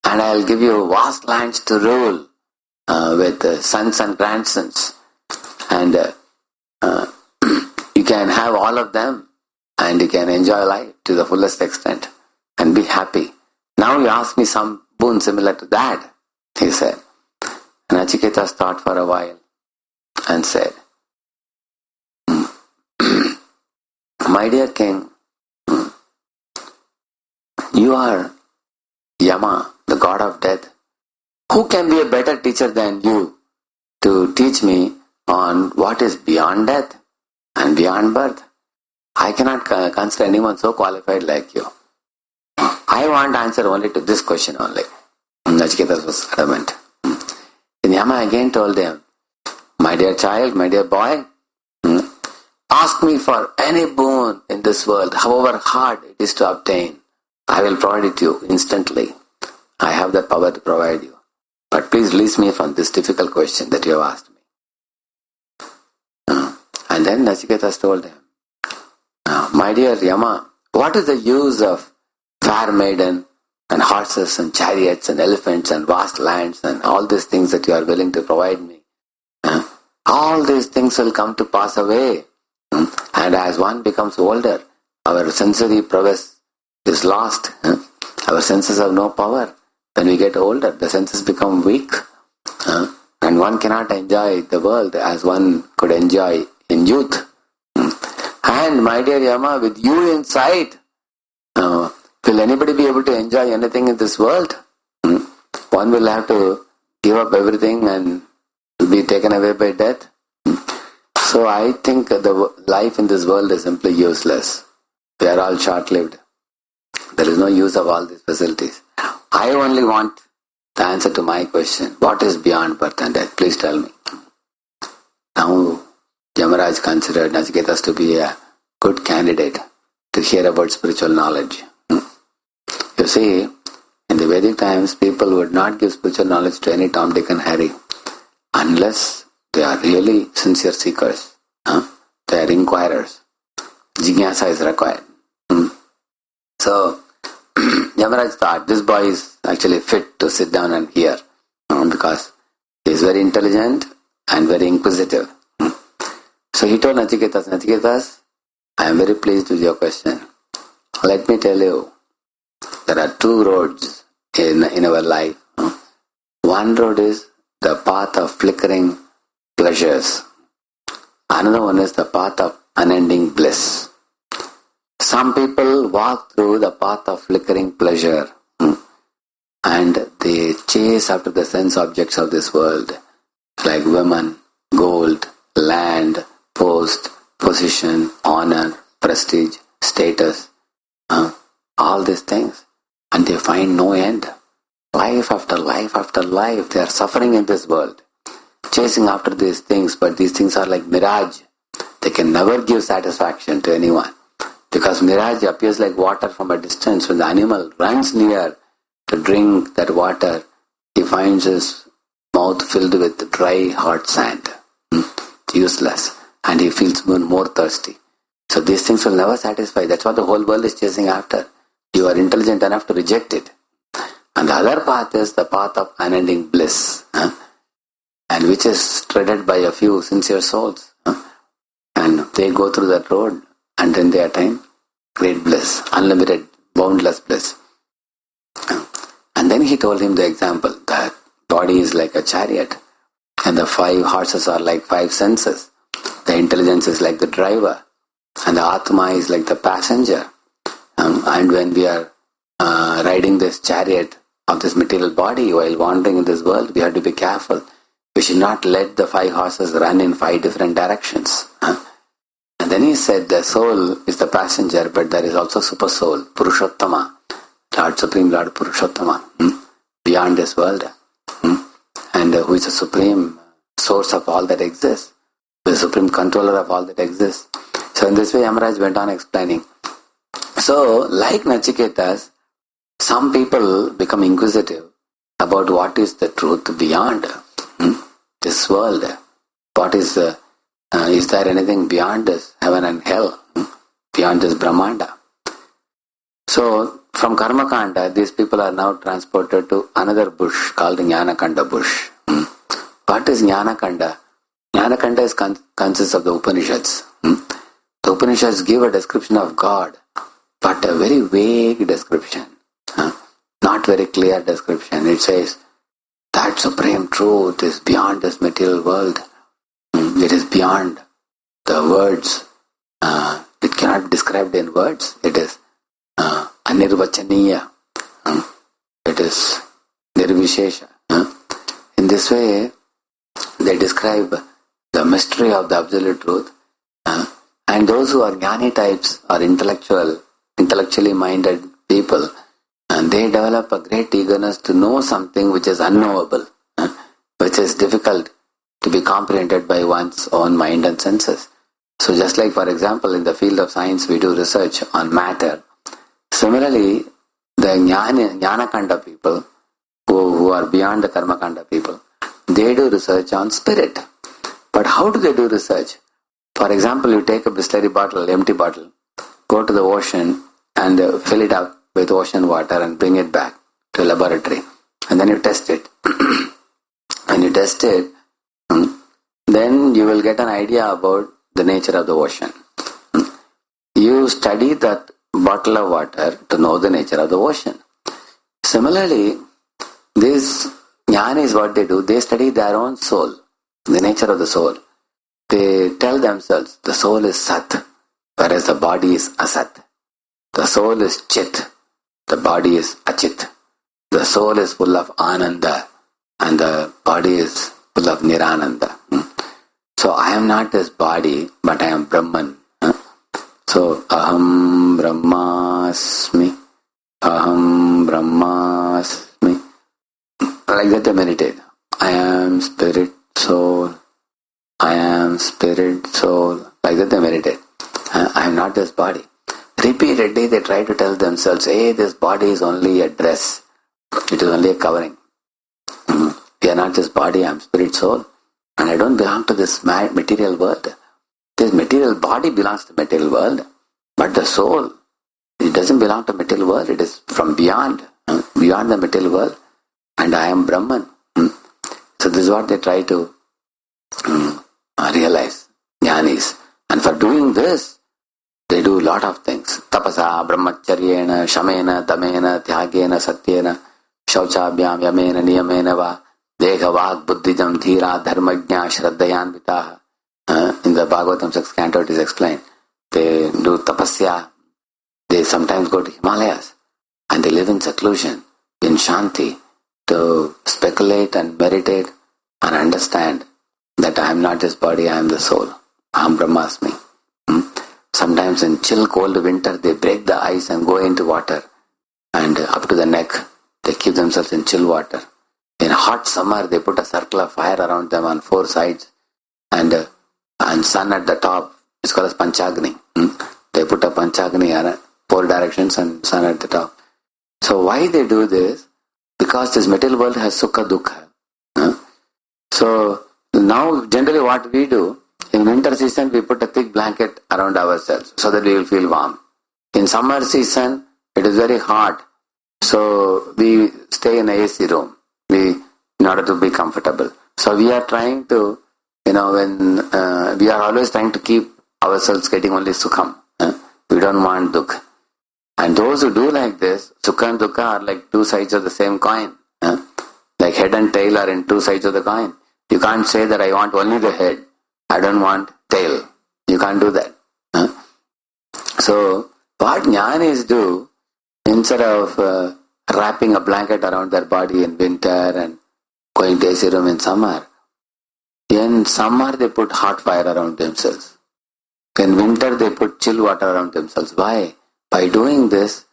and I will give you vast lands to rule with sons and grandsons. And you can have all of them, and you can enjoy life to the fullest extent and be happy. Now you ask me some boon similar to that, he said. And Nachiketas thought for a while and said, my dear king, you are Yama, the god of death. Who can be a better teacher than you to teach me on what is beyond death and beyond birth? I cannot consider anyone so qualified like you. I want answer only to this question only. Nachiketas was adamant. Then Yama again told him, my dear child, my dear boy, ask me for any boon in this world, however hard it is to obtain. I will provide it to you instantly. I have the power to provide you. But please release me from this difficult question that you have asked me. And then Nachiketas told him, my dear Yama, what is the use of fair maiden and horses and chariots and elephants and vast lands and all these things that you are willing to provide me? All these things will come to pass away. And as one becomes older, our sensory prowess is lost. Our senses have no power. When we get older, the senses become weak. And one cannot enjoy the world as one could enjoy in youth. And my dear Yama, with you in sight, will anybody be able to enjoy anything in this world? One will have to give up everything and be taken away by death. So I think the life in this world is simply useless. We are all short-lived. There is no use of all these facilities. I only want the answer to my question. What is beyond birth and death? Please tell me. Now, Yamaraj considered Nachiketas to be a good candidate to hear about spiritual knowledge. You see, in the Vedic times, people would not give spiritual knowledge to any Tom, Dick and Harry unless they are really sincere seekers. They are inquirers. Jignasa is required. So, Yamaraj thought this boy is actually fit to sit down and hear because he is very intelligent and very inquisitive. So he told Nachiketas, I am very pleased with your question. Let me tell you, there are two roads in our life. One road is the path of flickering pleasures. Another one is the path of unending bliss. Some people walk through the path of flickering pleasure and they chase after the sense objects of this world, like women, gold, land, post, position, honor, prestige, status, all these things, and they find no end. Life after life after life, they are suffering in this world, chasing after these things, but these things are like mirage. They can never give satisfaction to anyone. Because mirage appears like water from a distance. When the animal runs near to drink that water, he finds his mouth filled with dry, hot sand. It's useless. and he feels more thirsty. So these things will never satisfy. That's what the whole world is chasing after. You are intelligent enough to reject it. And the other path is the path of unending bliss, and which is treaded by a few sincere souls. And they go through that road and then they attain great bliss, unlimited, boundless bliss. And then he told him the example that body is like a chariot and the 5 horses are like 5 senses. The intelligence is like the driver and the Atma is like the passenger. And when we are riding this chariot of this material body while wandering in this world, we have to be careful. We should not let the 5 horses run in 5 different directions. And then he said the soul is the passenger, but there is also super soul, Purushottama, Lord Supreme Lord Purushottama, beyond this world, and who is the supreme source of all that exists, the supreme controller of all that exists. So in this way, Yamaraj went on explaining. So, like Nachiketas, some people become inquisitive about what is the truth beyond this world. What is there anything beyond this heaven and hell, beyond this Brahmanda? So, from Karmakanda, these people are now transported to another bush called Jnanakanda bush. What is Jnanakanda? Jnanakanda consists of the Upanishads. The Upanishads give a description of God, but a very vague description, not very clear description. It says that supreme truth is beyond this material world. It is beyond the words. It cannot be described in words. It is anirvachaniya. It is nirvishesha. In this way, they describe the mystery of the absolute truth. And those who are jnani types or intellectually minded people, and they develop a great eagerness to know something which is unknowable, which is difficult to be comprehended by one's own mind and senses. So just like, for example, in the field of science, we do research on matter. Similarly, the Jnanakanda people, who are beyond the Karmakanda people, they do research on spirit. But how do they do research? For example, you take a Bisleri bottle, empty bottle, go to the ocean and fill it up with ocean water and bring it back to a laboratory. And then you test it. When you test it, then you will get an idea about the nature of the ocean. You study that bottle of water to know the nature of the ocean. Similarly, these jnanis, what they do, they study their own soul, the nature of the soul. They tell themselves the soul is Sat, whereas the body is Asat. The soul is Chit, the body is Achit. The soul is full of Ananda and the body is full of Nirananda. So I am not this body, but I am Brahman. So Aham Brahmasmi, Aham Brahmasmi. Like that they meditate. I am spirit, soul. I am spirit, soul. Like that they meditate. I am not this body. Repeatedly they try to tell themselves, hey, this body is only a dress. It is only a covering. We are not this body, I am spirit, soul. And I don't belong to this material world. This material body belongs to material world. But the soul, it doesn't belong to material world. It is from beyond the material world. And I am Brahman. So this is what they try to realize, jnanis. And for doing this, they do a lot of things. Tapasa, brahmacharyena, shamena, damena, tyagena, satyena, shauchabhyam, yamena, niyamena va, deha vag, buddhijam, dhira, dharmajna, shraddhayan vitaha. In the Bhagavatam 6th canto it is explained. They do tapasya. They sometimes go to Himalayas and they live in seclusion, in shanti, to speculate and meditate and understand that I am not this body, I am the soul. Aham Brahmasmi. Sometimes in chill cold winter they break the ice and go into water and up to the neck they keep themselves in chill water. In hot summer they put a circle of fire around them on 4 sides and sun at the top. It's called as Panchagni. They put a Panchagni on 4 directions and sun at the top. So why they do this? Because this material world has sukha dukha. So now generally what we do in winter season, we put a thick blanket around ourselves so that we will feel warm. In summer season, it is very hot, so we stay in a AC room in order to be comfortable. So we are trying to, when we are always trying to keep ourselves getting only sukham. We don't want dukha. And those who do like this, sukha and dukkha are like two sides of the same coin. Like head and tail are in two sides of the coin. You can't say that I want only the head, I don't want tail. You can't do that. So, what jnanis do, instead of wrapping a blanket around their body in winter and going to AC room in summer they put hot fire around themselves. In winter they put chill water around themselves. Why? By doing this,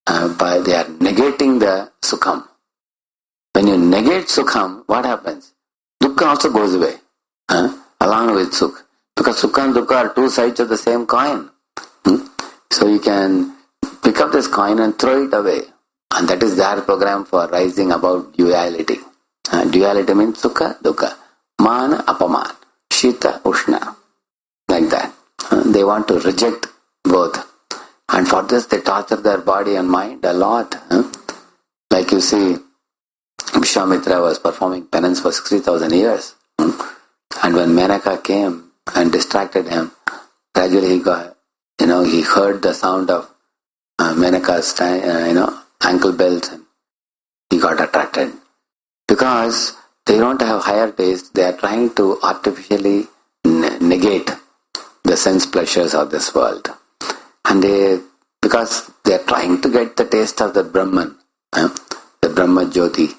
they are negating the sukham. When you negate sukham, what happens? Dukkha also goes away, along with sukh. Because sukha and dukkha are two sides of the same coin. So you can pick up this coin and throw it away. And that is their program for rising above duality. Duality means sukha, dukkha, mana, apaman, shita, ushna. Like that. They want to reject both. And for this they torture their body and mind a lot. Like you see, Vishwamitra was performing penance for 60,000 years. And when Menaka came and distracted him, gradually he got, he heard the sound of Menaka's, ankle belt, and he got attracted. Because they don't have higher taste, they are trying to artificially negate the sense pleasures of this world. And because they are trying to get the taste of the Brahman, the Brahma Jyoti,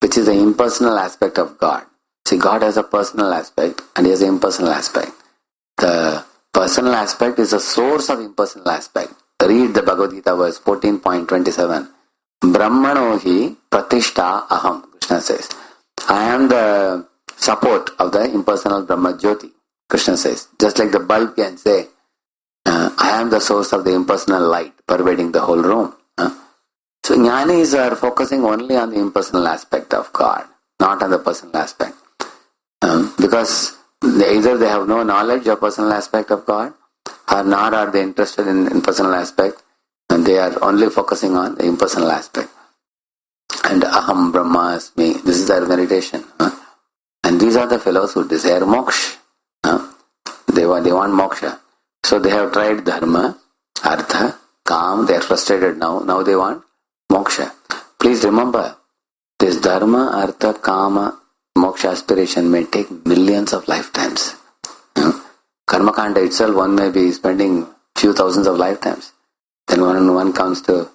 which is the impersonal aspect of God. See, God has a personal aspect and he has an impersonal aspect. The personal aspect is the source of impersonal aspect. Read the Bhagavad Gita verse 14.27. Brahmano hi pratishta aham, Krishna says. I am the support of the impersonal Brahma Jyoti, Krishna says. Just like the bulb can say, I am the source of the impersonal light pervading the whole room. So jnanis are focusing only on the impersonal aspect of God, not on the personal aspect. Because either they have no knowledge of personal aspect of God, or nor are they interested in personal aspect, and they are only focusing on the impersonal aspect. And aham brahmasmi, this is their meditation. And these are the fellows who desire moksha. They want moksha. So they have tried dharma, artha, kam, they are frustrated now. Now they want moksha. Please remember, this dharma, artha, kama, moksha aspiration may take millions of lifetimes. Karma kanda itself, one may be spending few thousands of lifetimes. Then one comes to,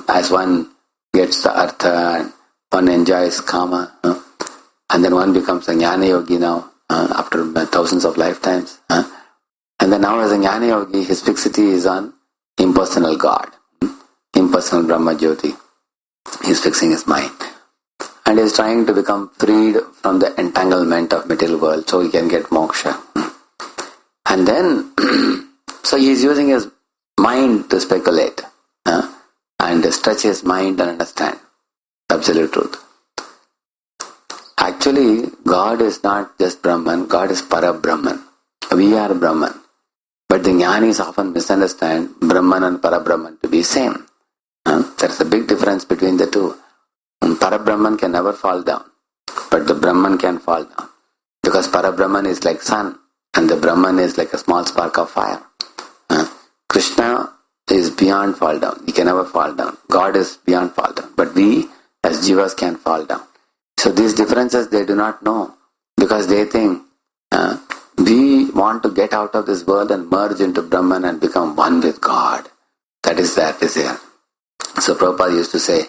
as one gets the artha, and one enjoys kama, and then one becomes a jnana yogi now, after thousands of lifetimes. And then now as a jnana yogi, his fixity is on impersonal God, impersonal Brahma Jyoti. He's fixing his mind. And is trying to become freed from the entanglement of material world so he can get moksha. And then, so he is using his mind to speculate and stretch his mind and understand absolute truth. Actually, God is not just Brahman, God is Para-Brahman. We are Brahman. But the jnanis often misunderstand Brahman and Para-Brahman to be same. There is a big difference between the two. Para-Brahman can never fall down, but the Brahman can fall down. Because Para-Brahman is like sun, and the Brahman is like a small spark of fire. Krishna is beyond fall down. He can never fall down. God is beyond fall down. But we, as jivas, can fall down. So these differences they do not know, because they think we want to get out of this world and merge into Brahman and become one with God. That is their desire. So Prabhupada used to say,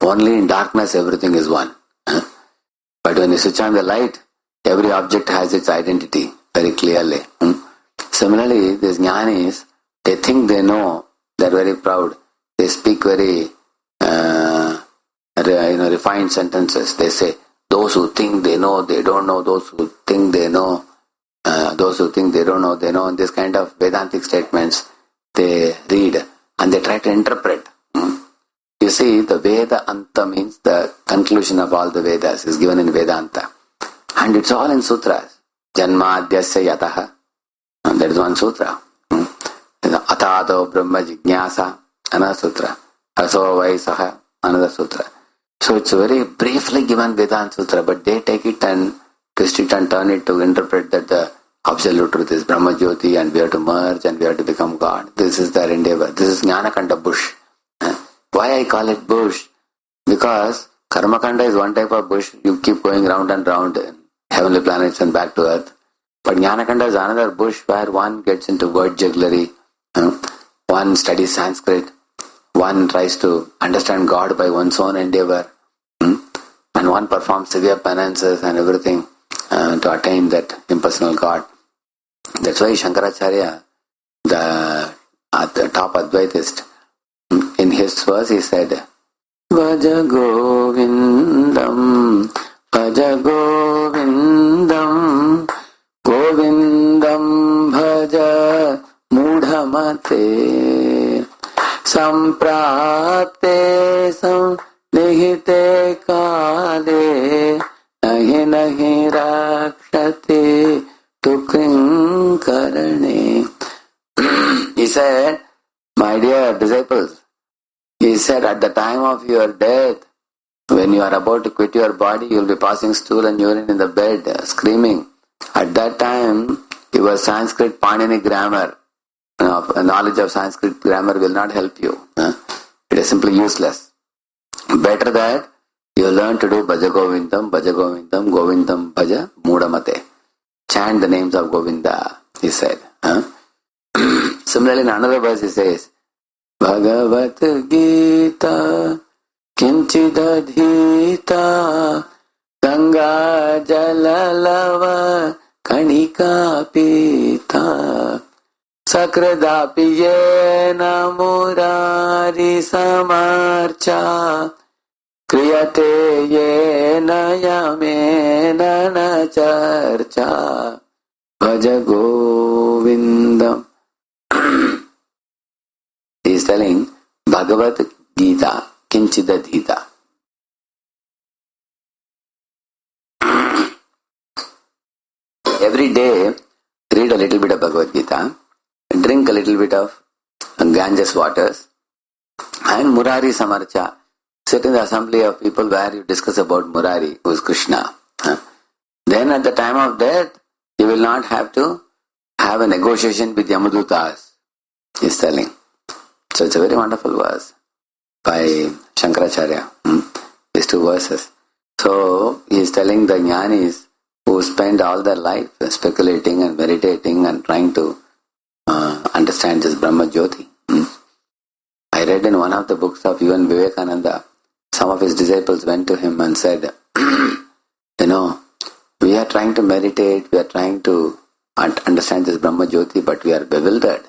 only in darkness everything is one. But when you switch on the light, every object has its identity very clearly. Similarly, these jnanis, they think they know, they are very proud. They speak very refined sentences. They say, those who think they know, they don't know. Those who think they know, those who think they don't know, they know. And this kind of Vedantic statements they read and they try to interpret. You see, the Veda Anta means the conclusion of all the Vedas is given in Vedanta. And it's all in sutras. Janmadhyasya yataha. That is one sutra. Atado Brahma Jignasa, another sutra. Aso Vaisaha, another sutra. So it's very briefly given Vedanta Sutra, but they take it and twist it and turn it to interpret that the absolute truth is Brahma Jyoti and we have to merge and we have to become God. This is their endeavor. This is Jnanakanda bush. Why I call it bush? Because Karmakanda is one type of bush. You keep going round and round in heavenly planets and back to earth. But Jnanakanda is another bush where one gets into word jugglery. One studies Sanskrit. One tries to understand God by one's own endeavor. And one performs severe penances and everything to attain that impersonal God. That's why Shankaracharya, at the top Advaitist, in his verse he said, Bhaja Govindam, Bhaja Govindam, Govindam Bhaja Mudhamate, Samprapte Nihite Kale, Nahi Nahi Rakshate Tukring Karane. He said, my dear disciples, he said, at the time of your death, when you are about to quit your body, you will be passing stool and urine in the bed, screaming. At that time, your Sanskrit Panini grammar, knowledge of Sanskrit grammar will not help you. It is simply useless. Better that you learn to do Bhaja Govindam, Bhaja Govindam, Govindam Bhaja Mudamate. Chant the names of Govinda, he said. Similarly, in another verse he says, Bhagavat Gita Kinchidadhita Ganga Jalalava Kanika Pita Sakradapi Yena Murari Samarcha Kriyate Yena Yamena Nacharcha Bhaja Govindam. He is telling Bhagavad Gita Kinchidadhita. Every day, read a little bit of Bhagavad Gita, drink a little bit of Ganges waters, and Murari Samarcha. Sit in the assembly of people where you discuss about Murari, who is Krishna. Then at the time of death, you will not have to have a negotiation with Yamadutas, he is telling. So it's a very wonderful verse by Shankaracharya. These two verses. So he is telling the jnanis who spend all their life speculating and meditating and trying to understand this Brahma Jyoti. I read in one of the books of even Vivekananda, some of his disciples went to him and said, we are trying to meditate, we are trying to understand this Brahma Jyoti, but we are bewildered.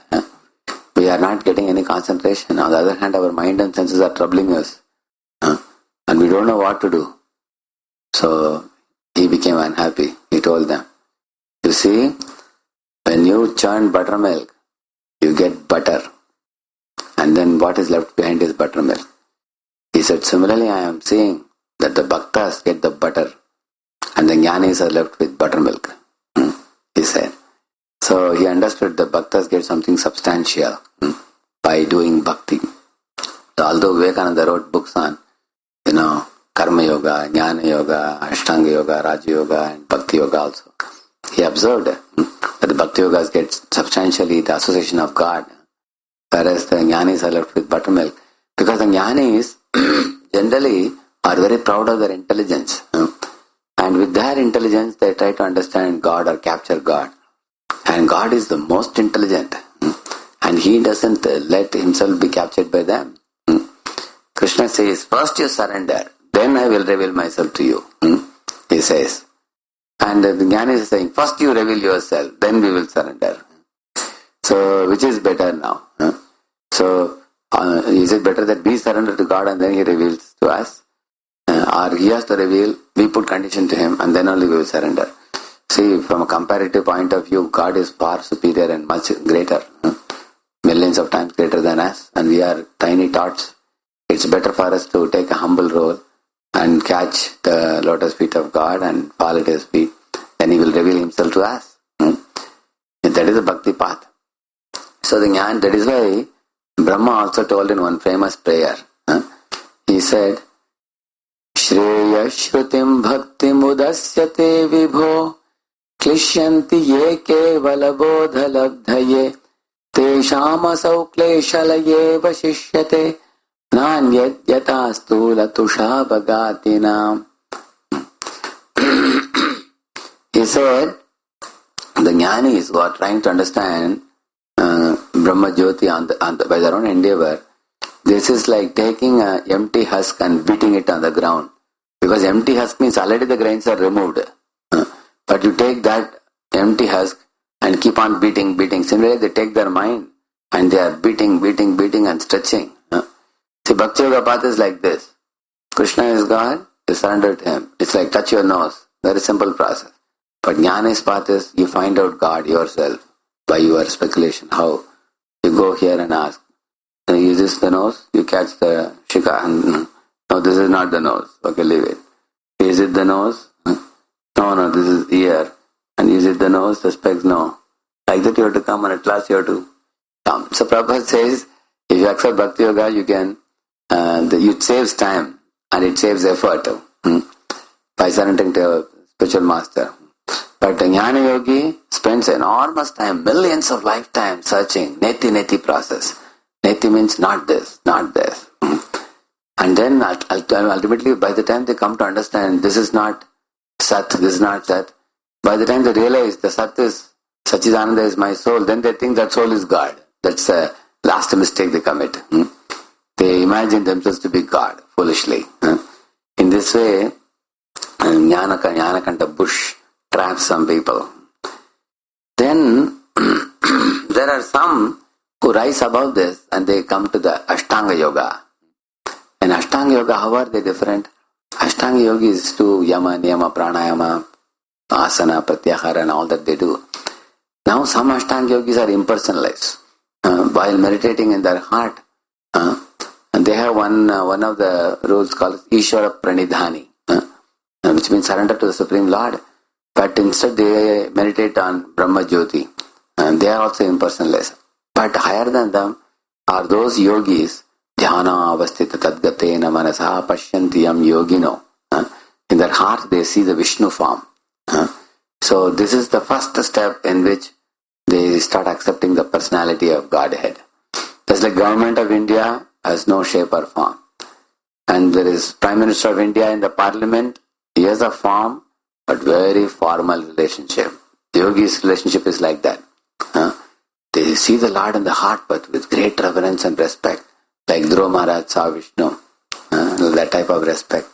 We are not getting any concentration. On the other hand, our mind and senses are troubling us. And we don't know what to do. So he became unhappy. He told them, you see, when you churn buttermilk, you get butter. And then what is left behind is buttermilk. He said, similarly, I am seeing that the bhaktas get the butter and the jnanis are left with buttermilk. He said. So he understood the bhaktas get something substantial by doing bhakti. So although Vivekananda wrote books on, Karma Yoga, Jnana Yoga, Ashtanga Yoga, Raja Yoga and Bhakti Yoga also, he observed that the Bhakti Yogas get substantially the association of God, whereas the Jnanis are left with buttermilk. Because the Jnanis generally are very proud of their intelligence. And with their intelligence, they try to understand God or capture God. And God is the most intelligent. And He doesn't let Himself be captured by them. Krishna says, first you surrender, then I will reveal myself to you. He says. And the Jnani is saying, first you reveal yourself, then we will surrender. So, which is better now? So, is it better that we surrender to God and then He reveals to us? Or He has to reveal, we put condition to Him and then only we will surrender. See, from a comparative point of view, God is far superior and much greater. Millions of times greater than us, and we are tiny tots. It's better for us to take a humble role and catch the lotus feet of God and fall at His feet then he will reveal himself to us. And that is the bhakti path. So the jnana, that is why Brahma also told in one famous prayer, he said, Shreya Shrutim Bhakti Mudasyate Vibho Klishyanti Ye Kevala Bodha Labdhaye Tesham Asau Kleshalaye Vashishyate Nanyat Yatastula Tusha Bhagatinam. He said, the jnanis who are trying to understand Brahma Jyoti by their own endeavor, this is like taking an empty husk and beating it on the ground. Because empty husk means already the grains are removed. But you take that empty husk and keep on beating. Similarly, they take their mind and they are beating and stretching. See, Bhakti Yoga path is like this. Krishna is God, you surrender to Him. It's like touch your nose. Very simple process. But Jnana's path is you find out God yourself by your speculation. How? You go here and ask, is this the nose? You catch the shika and no, this is not the nose. Okay, leave it. Is it the nose? No, this is ear. And is it the nose? The specs? No. Like that you have to come, and at last you have to come. So Prabhupada says, if you accept Bhakti Yoga, you can, it saves time and it saves effort by surrendering to a spiritual master. But a Jnana Yogi spends enormous time, millions of lifetimes searching, neti process. Neti means not this. And then ultimately by the time they come to understand this is not Sat, this is not Sat, by the time they realize the Sat is, Sachidananda is my soul, then they think that soul is God. That's the last mistake they commit. They imagine themselves to be God, foolishly. In this way, Jnana bush traps some people. Then there are some who rise above this and they come to the Ashtanga Yoga. In Ashtanga Yoga, how are they different? Ashtanga Yoga is to Yama, Niyama, Pranayama, Asana, Pratyahara and all that they do. Now some Ashtanga Yogis are impersonalized. While meditating in their heart, and they have one of the rules called Ishvara Pranidhani, which means surrender to the Supreme Lord. But instead they meditate on Brahma Jyoti, and they are also impersonalized. But higher than them are those yogis, Dhyana Avastita Tadgatena Manasa Pashyantiyam Yogino. In their heart they see the Vishnu form. So this is the first step in which they start accepting the personality of Godhead. Just like Government of India has no shape or form. And there is Prime Minister of India in the Parliament, he has a form, but very formal relationship. The yogi's relationship is like that. They see the Lord in the heart, but with great reverence and respect. Like Dhruva Maharaj saw Vishnu. That type of respect.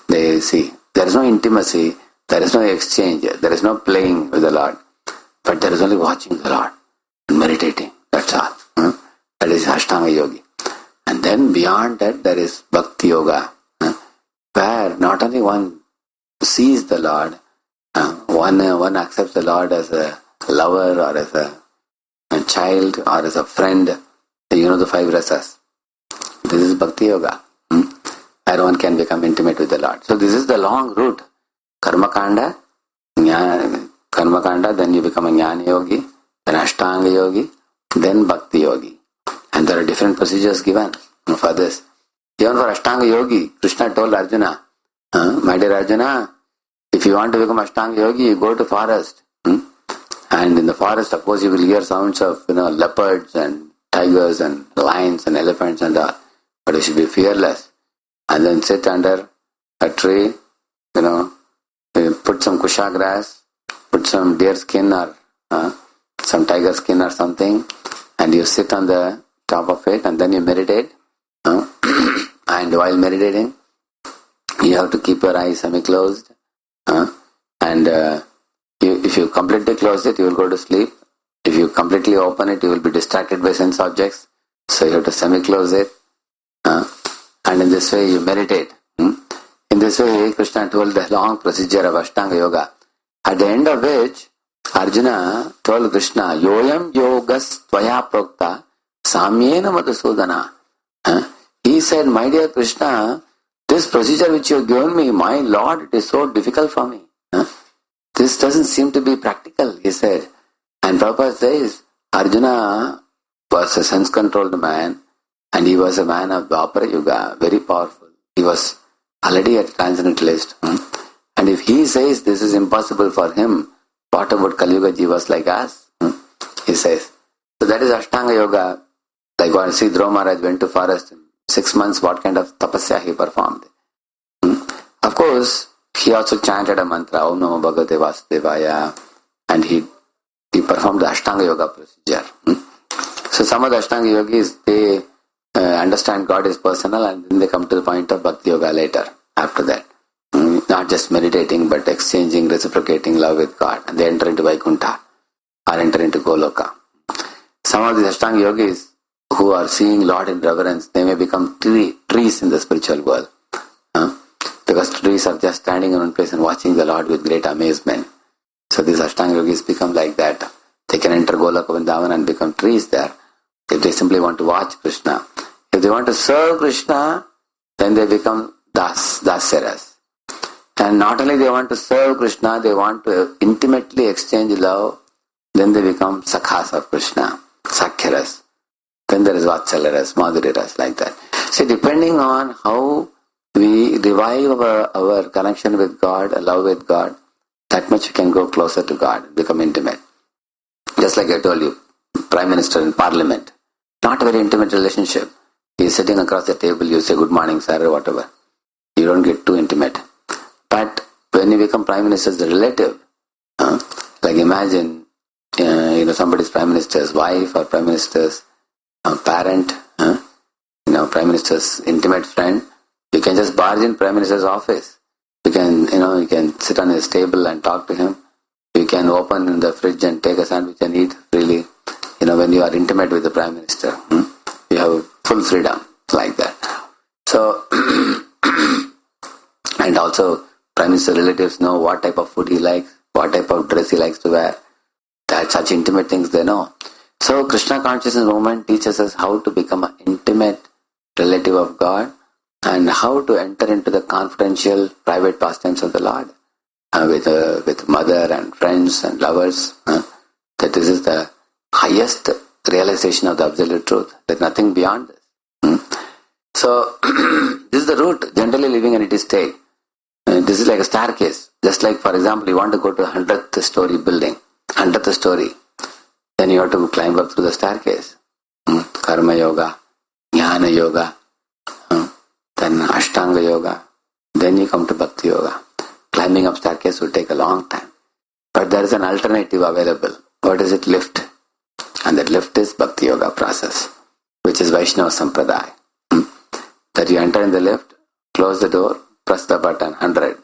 They see. There is no intimacy, there is no exchange, there is no playing with the Lord. But there is only watching the Lord and meditating. That's all. That is Ashtanga Yogi. And then beyond that, there is Bhakti Yoga, where not only one sees the Lord, one accepts the Lord as a lover or as a child or as a friend. The 5 rasas. This is Bhakti Yoga, where one can become intimate with the Lord. So this is the long route. Karma Kanda, then you become a Jnana Yogi, then Ashtanga Yogi, then Bhakti Yogi. And there are different procedures given for this. Even for Ashtanga Yogi, Krishna told Arjuna, my dear Arjuna, if you want to become Ashtanga Yogi, you go to forest. And in the forest, of course, you will hear sounds of leopards and tigers and lions and elephants and all. But you should be fearless. And then sit under a tree, put some kusha grass, put some deer skin or some tiger skin or something, and you sit on the top of it and then you meditate. And while meditating, you have to keep your eyes semi-closed. And if you completely close it, you will go to sleep. If you completely open it, you will be distracted by sense objects. So you have to semi-close it. And in this way you meditate. In this way, Krishna told the long procedure of Ashtanga Yoga. At the end of which, Arjuna told Krishna, Yoyam yogas tvaya prokta samyena madhusudana. He said, my dear Krishna, this procedure which you have given me, my Lord, it is so difficult for me. this doesn't seem to be practical, he said. And Prabhupada says, Arjuna was a sense-controlled man, and he was a man of Dwapara Yuga, very powerful. He was already a transcendentalist. And if he says this is impossible for him, what about Kali Yuga Jivas like us? He says. So that is Ashtanga Yoga. Like when Sri Dhruva Maharaj went to forest in 6 months, what kind of tapasya he performed. Of course, he also chanted a mantra, Om Namo Bhagavate Vasudevaya, and he performed the Ashtanga Yoga procedure. So some of the Ashtanga Yogis, they understand God is personal, and then they come to the point of Bhakti Yoga later, after that. Not just meditating, but exchanging, reciprocating love with God, and they enter into Vaikuntha, or enter into Goloka. Some of the Ashtanga Yogis who are seeing Lord in reverence, they may become trees in the spiritual world. Because trees are just standing in one place and watching the Lord with great amazement. So these Ashtanga Yogis become like that. They can enter Goloka Vrindavan and become trees there, if they simply want to watch Krishna. If they want to serve Krishna, then they become Dasyaras. And not only they want to serve Krishna, they want to intimately exchange love, then they become Sakhas of Krishna, Sakhyaras. Then there is Vatsalaras, Madhuriras, like that. So depending on how we revive our connection with God, love with God, that much we can go closer to God, become intimate. Just like I told you, Prime Minister in Parliament, not a very intimate relationship. He is sitting across the table, you say good morning sir or whatever. You don't get too intimate. But when you become Prime Minister's relative, like imagine somebody's Prime Minister's wife or Prime Minister's parent, Prime Minister's intimate friend, you can just barge in Prime Minister's office. You can sit on his table and talk to him. You can open the fridge and take a sandwich and eat freely. When you are intimate with the Prime Minister, you have full freedom like that. So, and also Prime Minister relatives know what type of food he likes, what type of dress he likes to wear. That such intimate things they know. So Krishna consciousness movement teaches us how to become an intimate relative of God and how to enter into the confidential private pastimes of the Lord with mother and friends and lovers. That this is the highest realization of the absolute truth. There's nothing beyond this. So this is the route, generally living in it state. This is like a staircase. Just like, for example, you want to go to the 100th story building, 100th story, then you have to climb up through the staircase. Karma Yoga, Jnana Yoga, then Ashtanga Yoga, then you come to Bhakti Yoga. Climbing up staircase will take a long time. But there is an alternative available. What is it? Lift. And that lift is Bhakti Yoga process, which is Vaishnava Sampradaya. That you enter in the lift, close the door, press the button, 100.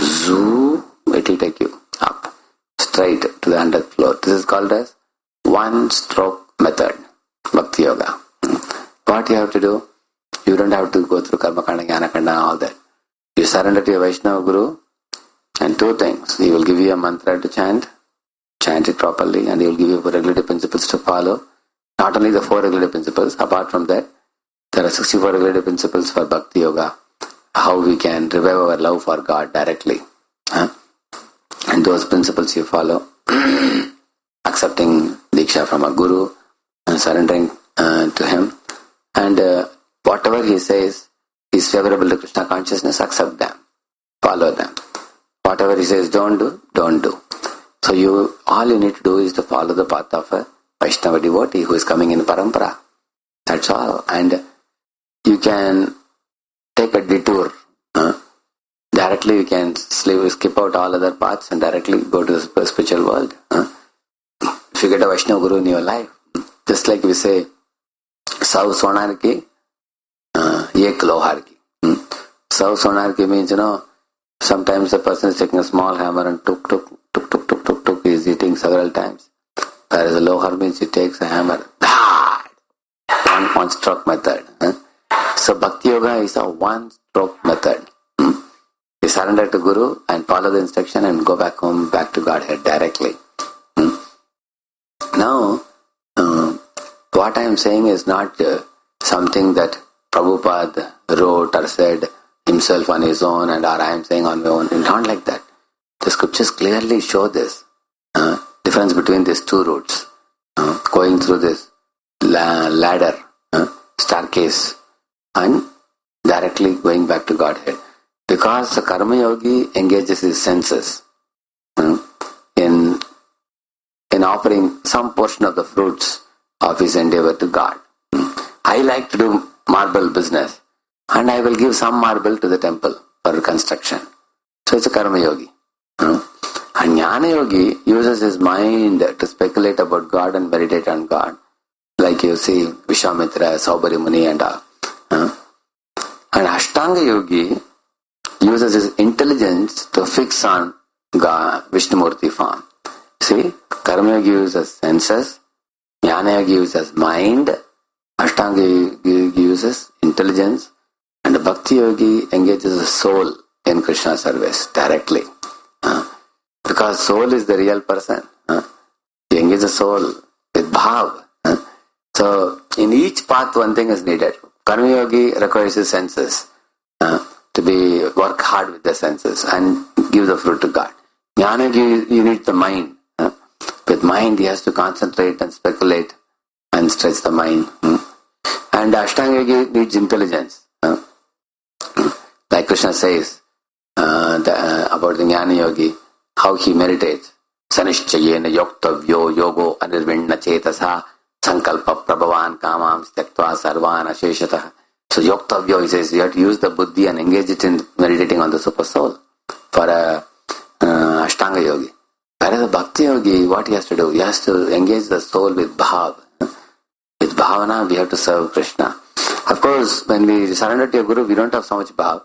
Zoom, it will take you up, straight to the 100th floor. This is called as one-stroke method, Bhakti Yoga. What you have to do? You don't have to go through Karma Kanda, Jnana Kanda and all that. You surrender to your Vaishnava Guru, and two things. He will give you a mantra to chant it properly, and he will give you regulative principles to follow. Not only the 4 regulative principles, apart from that, there are 64 regulative principles for Bhakti Yoga, how we can revive our love for God directly. And those principles you follow, accepting Diksha from a Guru, and surrendering to him, and whatever he says is favorable to Krishna consciousness, accept them, follow them. Whatever he says don't do, don't do. So all you need to do is to follow the path of a Vaishnava devotee who is coming in parampara. That's all. And you can take a detour. Directly you can skip out all other paths and directly go to the spiritual world. If you get a Vaishnava Guru in your life, just like we say, Sau Sonar ki, Yek Lohar ki. Sau Sonar ki means, sometimes a person is taking a small hammer and tuk tuk tuk tuk tuk tuk tuk, he is hitting several times. Whereas a Lohar means he takes a hammer, one stroke method. So Bhakti Yoga is a one stroke method. You surrender to Guru and follow the instruction and go back home, back to Godhead directly. Now, what I am saying is not something that Prabhupada wrote or said himself on his own, or I am saying on my own. It's not like that. The scriptures clearly show this difference between these two routes. Going through this ladder, staircase, and directly going back to Godhead. Because the Karma Yogi engages his senses in offering some portion of the fruits of his endeavor to God. I like to do marble business, and I will give some marble to the temple for construction. So it's a Karma Yogi. And Jnana Yogi uses his mind to speculate about God and meditate on God. Like you see Vishwamitra, Saubhari Muni and all. And Ashtanga Yogi uses his intelligence to fix on God, Vishnumurti form. See, Karma Yogi uses senses, Jnana Yogi uses mind, Ashtanga Yogi uses intelligence, and Bhakti Yogi engages the soul in Krishna service directly. Because soul is the real person. He engages the soul with bhav. So, in each path one thing is needed. Karma Yogi requires his senses to work hard with the senses and give the fruit to God. Jnana Yogi, you need the mind. With mind he has to concentrate and speculate and stretch the mind. And Ashtanga Yogi needs intelligence. Like Krishna says about the Jnana Yogi, how he meditates. Sanishchayena yoktavyo yogo anirvinna chetasa sankalpa prabhavan kamam styaktva sarvan asheshatah. So yoktavyo, he says, you have to use the buddhi and engage it in meditating on the super soul for a Ashtanga Yogi. Whereas a Bhakti Yogi, what he has to do? He has to engage the soul with bhav. With bhavana, we have to serve Krishna. Of course, when we surrender to a Guru, we don't have so much bhav.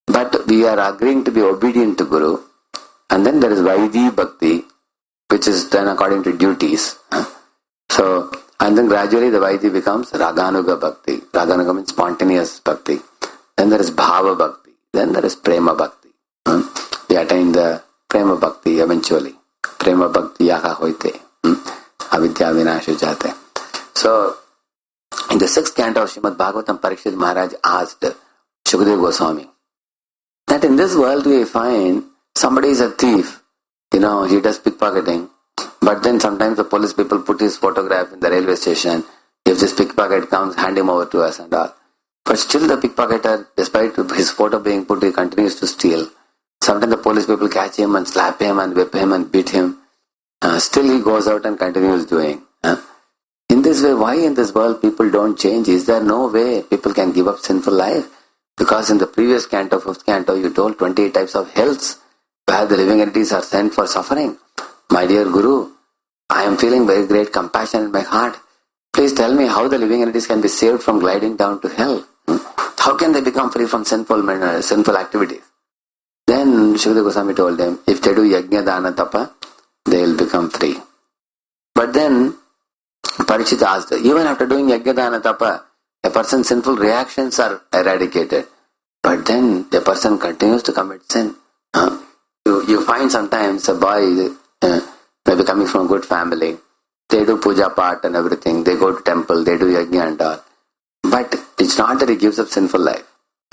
But we are agreeing to be obedient to Guru. And then there is Vaidhi Bhakti, which is done according to duties. So, and then gradually the Vaidhi becomes Raganuga Bhakti. Raganuga means spontaneous Bhakti. Then there is Bhava Bhakti. Then there is Prema Bhakti. We attain the Prema Bhakti eventually. Prema Bhakti yaha hoite. Avidya vinasha jate. So, in the 6th canto of Srimad Bhagavatam, Parikshit Maharaj asked Shukadeva Goswami that in this world we find somebody is a thief, he does pickpocketing, but then sometimes the police people put his photograph in the railway station. If this pickpocket comes, hand him over to us and all. But still the pickpocketer, despite his photo being put, he continues to steal. Sometimes the police people catch him and slap him and whip him and beat him. Still he goes out and continues doing. In this way, why in this world people don't change? Is there no way people can give up sinful life? Because in the previous canto, 5th canto, you told 28 types of hells where the living entities are sent for suffering. My dear Guru, I am feeling very great compassion in my heart. Please tell me how the living entities can be saved from gliding down to hell. How can they become free from sinful activities? Then Shukadeva Goswami told them, if they do yajna, dana, tapa, they will become free. But then Parikshit asked, even after doing yajna, dana, tapa, a person's sinful reactions are eradicated. But then the person continues to commit sin. You find sometimes a boy maybe coming from a good family, they do puja part and everything, they go to temple, they do yajna and all. But it's not that he gives up sinful life.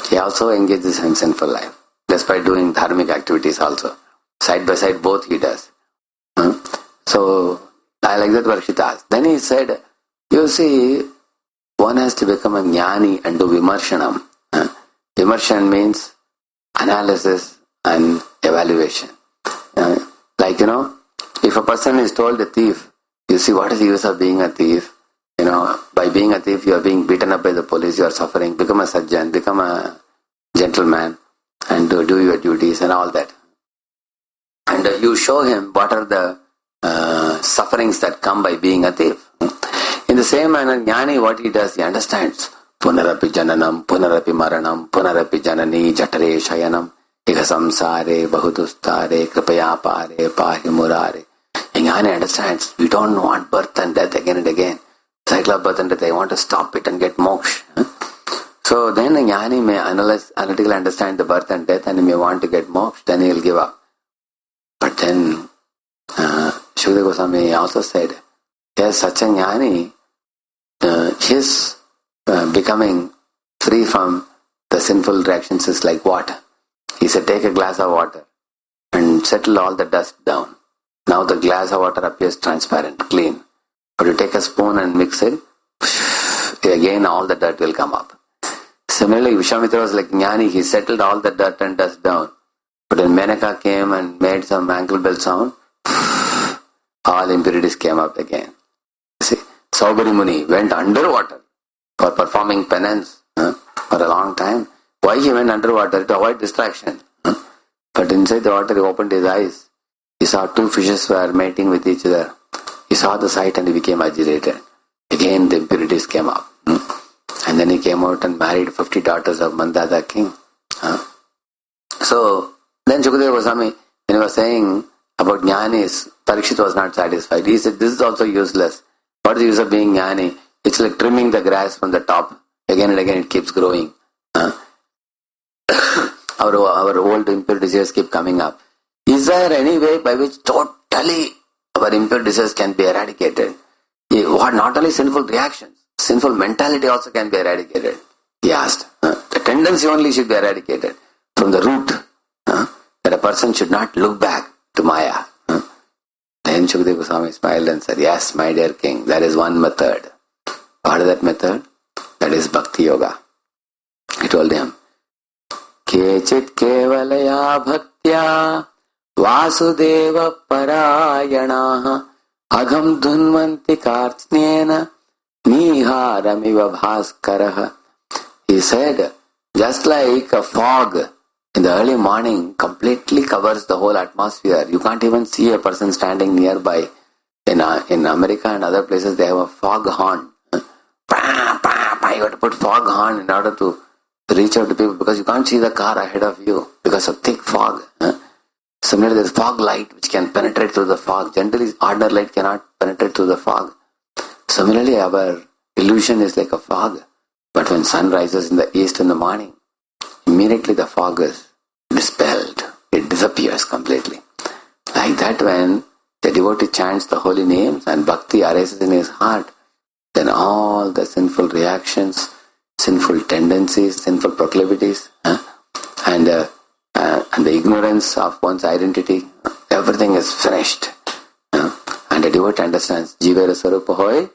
He also engages in sinful life, despite doing dharmic activities also. Side by side both he does. So I like that Parikshit asked. Then he said, you see, one has to become a jnani and do vimarshanam. Vimarshan means analysis and evaluation. If a person is told a thief, you see, what is the use of being a thief? By being a thief, you are being beaten up by the police, you are suffering. Become a sajjan, become a gentleman, and do your duties and all that. And you show him what are the sufferings that come by being a thief. In the same manner, jnani, what he does, he understands. Punarapi jananam, punarapi maranam, punarapi janani, jatare shayanam, ika samsare, bahudustare, kripaya pare, pahi murare. Jnani understands, we don't want birth and death again and again. Cycle of birth and death, I want to stop it and get moksha. So then a jnani may analytically understand the birth and death and he may want to get moksha, then he will give up. But then Shukadeva Goswami also said, yes, such a jnani, his becoming free from the sinful reactions is like water. He said, take a glass of water and and settled all the dust down. Now the glass of water appears transparent, clean. But you take a spoon and mix it, again all the dirt will come up. Similarly, Vishwamitra was like Jnani, he settled all the dirt and dust down. But when Menaka came and made some ankle bell sound, all impurities came up again. See, Saubhari Muni went underwater for performing penance for a long time. Why he went underwater? To avoid distraction. But inside the water he opened his eyes. He saw two fishes were mating with each other. He saw the sight and he became agitated. Again the impurities came up. And then he came out and married 50 daughters of Mandada king. So then Shukadeva Goswami, when he was saying about Jnanis, Parikshit was not satisfied. He said, this is also useless. What is the use of being Jnani? It's like trimming the grass from the top. Again and again it keeps growing. Our old impure desires keep coming up. Is there any way by which totally our impure desires can be eradicated? Not only sinful reactions, sinful mentality also can be eradicated. He asked. The tendency only should be eradicated from the root. That a person should not look back to Maya. Then Shukadeva Goswami smiled and said, yes, my dear king, there is one method. What is that method? That is Bhakti Yoga. He told him, Kechit kevalaya bhaktya vasudeva parayanaha agam dhunvanti kartsnena niharamiva bhaskaraha. He said, just like a fog in the early morning completely covers the whole atmosphere. You can't even see a person standing nearby. In America and other places, they have a fog horn. You have to put fog horn in order to reach out to people because you can't see the car ahead of you because of thick fog. Similarly, there is fog light which can penetrate through the fog. Generally, ordinary light cannot penetrate through the fog. Similarly, our illusion is like a fog. But when sun rises in the east in the morning, immediately the fog is dispelled. It disappears completely. Like that, when the devotee chants the holy names and bhakti arises in his heart, then all the sinful reactions, sinful tendencies, sinful proclivities, and the ignorance of one's identity, everything is finished. And the devotee understands, Jivera Sarupa Hoy,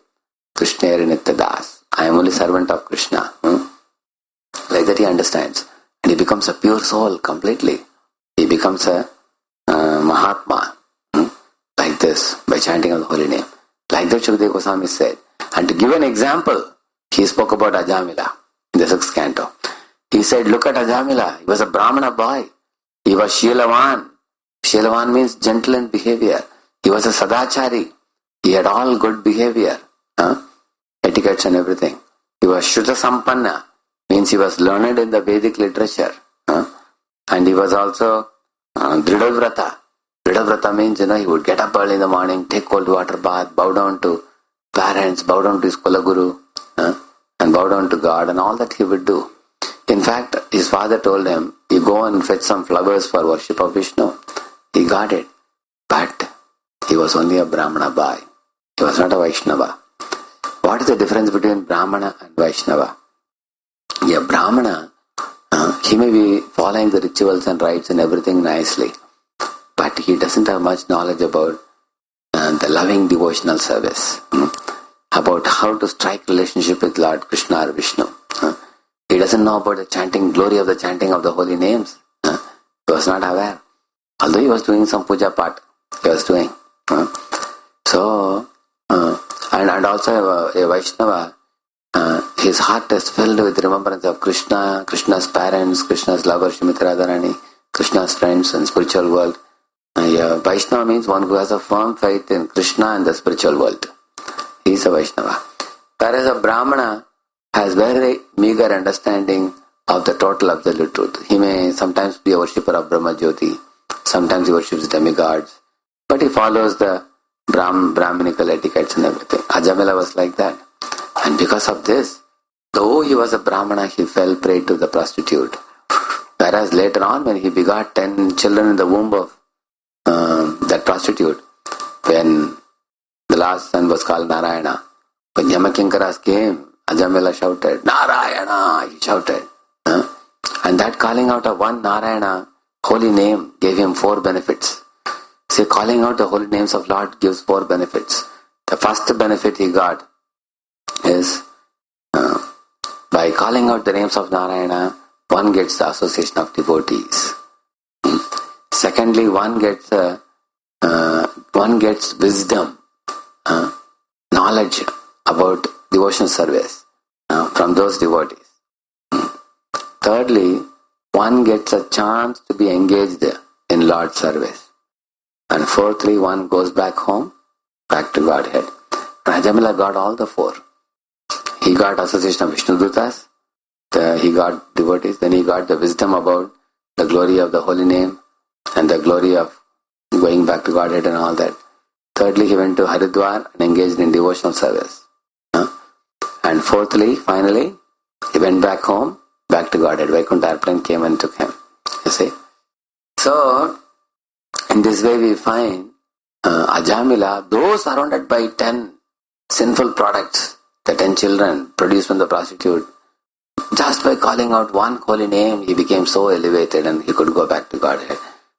Krishna Nityadas. I am only servant of Krishna. Like that he understands. And he becomes a pure soul completely. He becomes a Mahatma. Like this, by chanting of the holy name. Like that Shukadeva Goswami said. And to give an example, he spoke about Ajamila in the 6th canto. He said, look at Ajamila. He was a Brahmana boy. He was Shilavan. Shilavan means gentle in behavior. He was a Sadachari. He had all good behavior. Etiquettes and everything. He was Shruta Sampanna. Means he was learned in the Vedic literature. And he was also Dridavrata. Dridavrata means, he would get up early in the morning, take cold water bath, bow down to parents, bow down to his Kulaguru, and bow down to God, and all that he would do. In fact, his father told him, you go and fetch some flowers for worship of Vishnu. He got it. But he was only a Brahmana boy. He was not a Vaishnava. What is the difference between Brahmana and Vaishnava? A Brahmana, he may be following the rituals and rites and everything nicely, but he doesn't have much knowledge about the loving devotional service, about how to strike relationship with Lord Krishna or Vishnu. He doesn't know about the chanting, glory of the chanting of the holy names. He was not aware. Although he was doing some puja part, he was doing. And also a Vaishnava, his heart is filled with remembrance of Krishna, Krishna's parents, Krishna's lover, Srimati Radharani, Krishna's friends and spiritual world. Vaishnava means one who has a firm faith in Krishna and the spiritual world. He is a Vaishnava. Whereas a Brahmana has very meager understanding of the total absolute truth. He may sometimes be a worshipper of Brahma Jyoti, sometimes he worships demigods, but he follows the Brahminical etiquettes and everything. Ajamila was like that. And because of this, though he was a Brahmana, he fell prey to the prostitute. Whereas later on, when he begot 10 children in the womb of that prostitute, when the last son was called Narayana, when Yamakinkaras came, Ajamila shouted, Narayana! He shouted. And that calling out of one Narayana holy name gave him 4 benefits. See, calling out the holy names of Lord gives 4 benefits. The first benefit he got is by calling out the names of Narayana, one gets the association of devotees. Secondly, one gets wisdom, knowledge about devotional service from those devotees. Thirdly, one gets a chance to be engaged in Lord's service. And fourthly, one goes back home, back to Godhead. Rajamila got all the 4. He got association of Vishnu Dutas, he got devotees, then he got the wisdom about the glory of the holy name and the glory of going back to Godhead and all that. Thirdly, he went to Haridwar and engaged in devotional service. And fourthly, finally, he went back home, back to Godhead. Vaikuntha airplane came and took him. You see? So, in this way we find Ajamila, though surrounded by 10 sinful products, the 10 children produced from the prostitute, just by calling out one holy name, he became so elevated and he could go back to Godhead.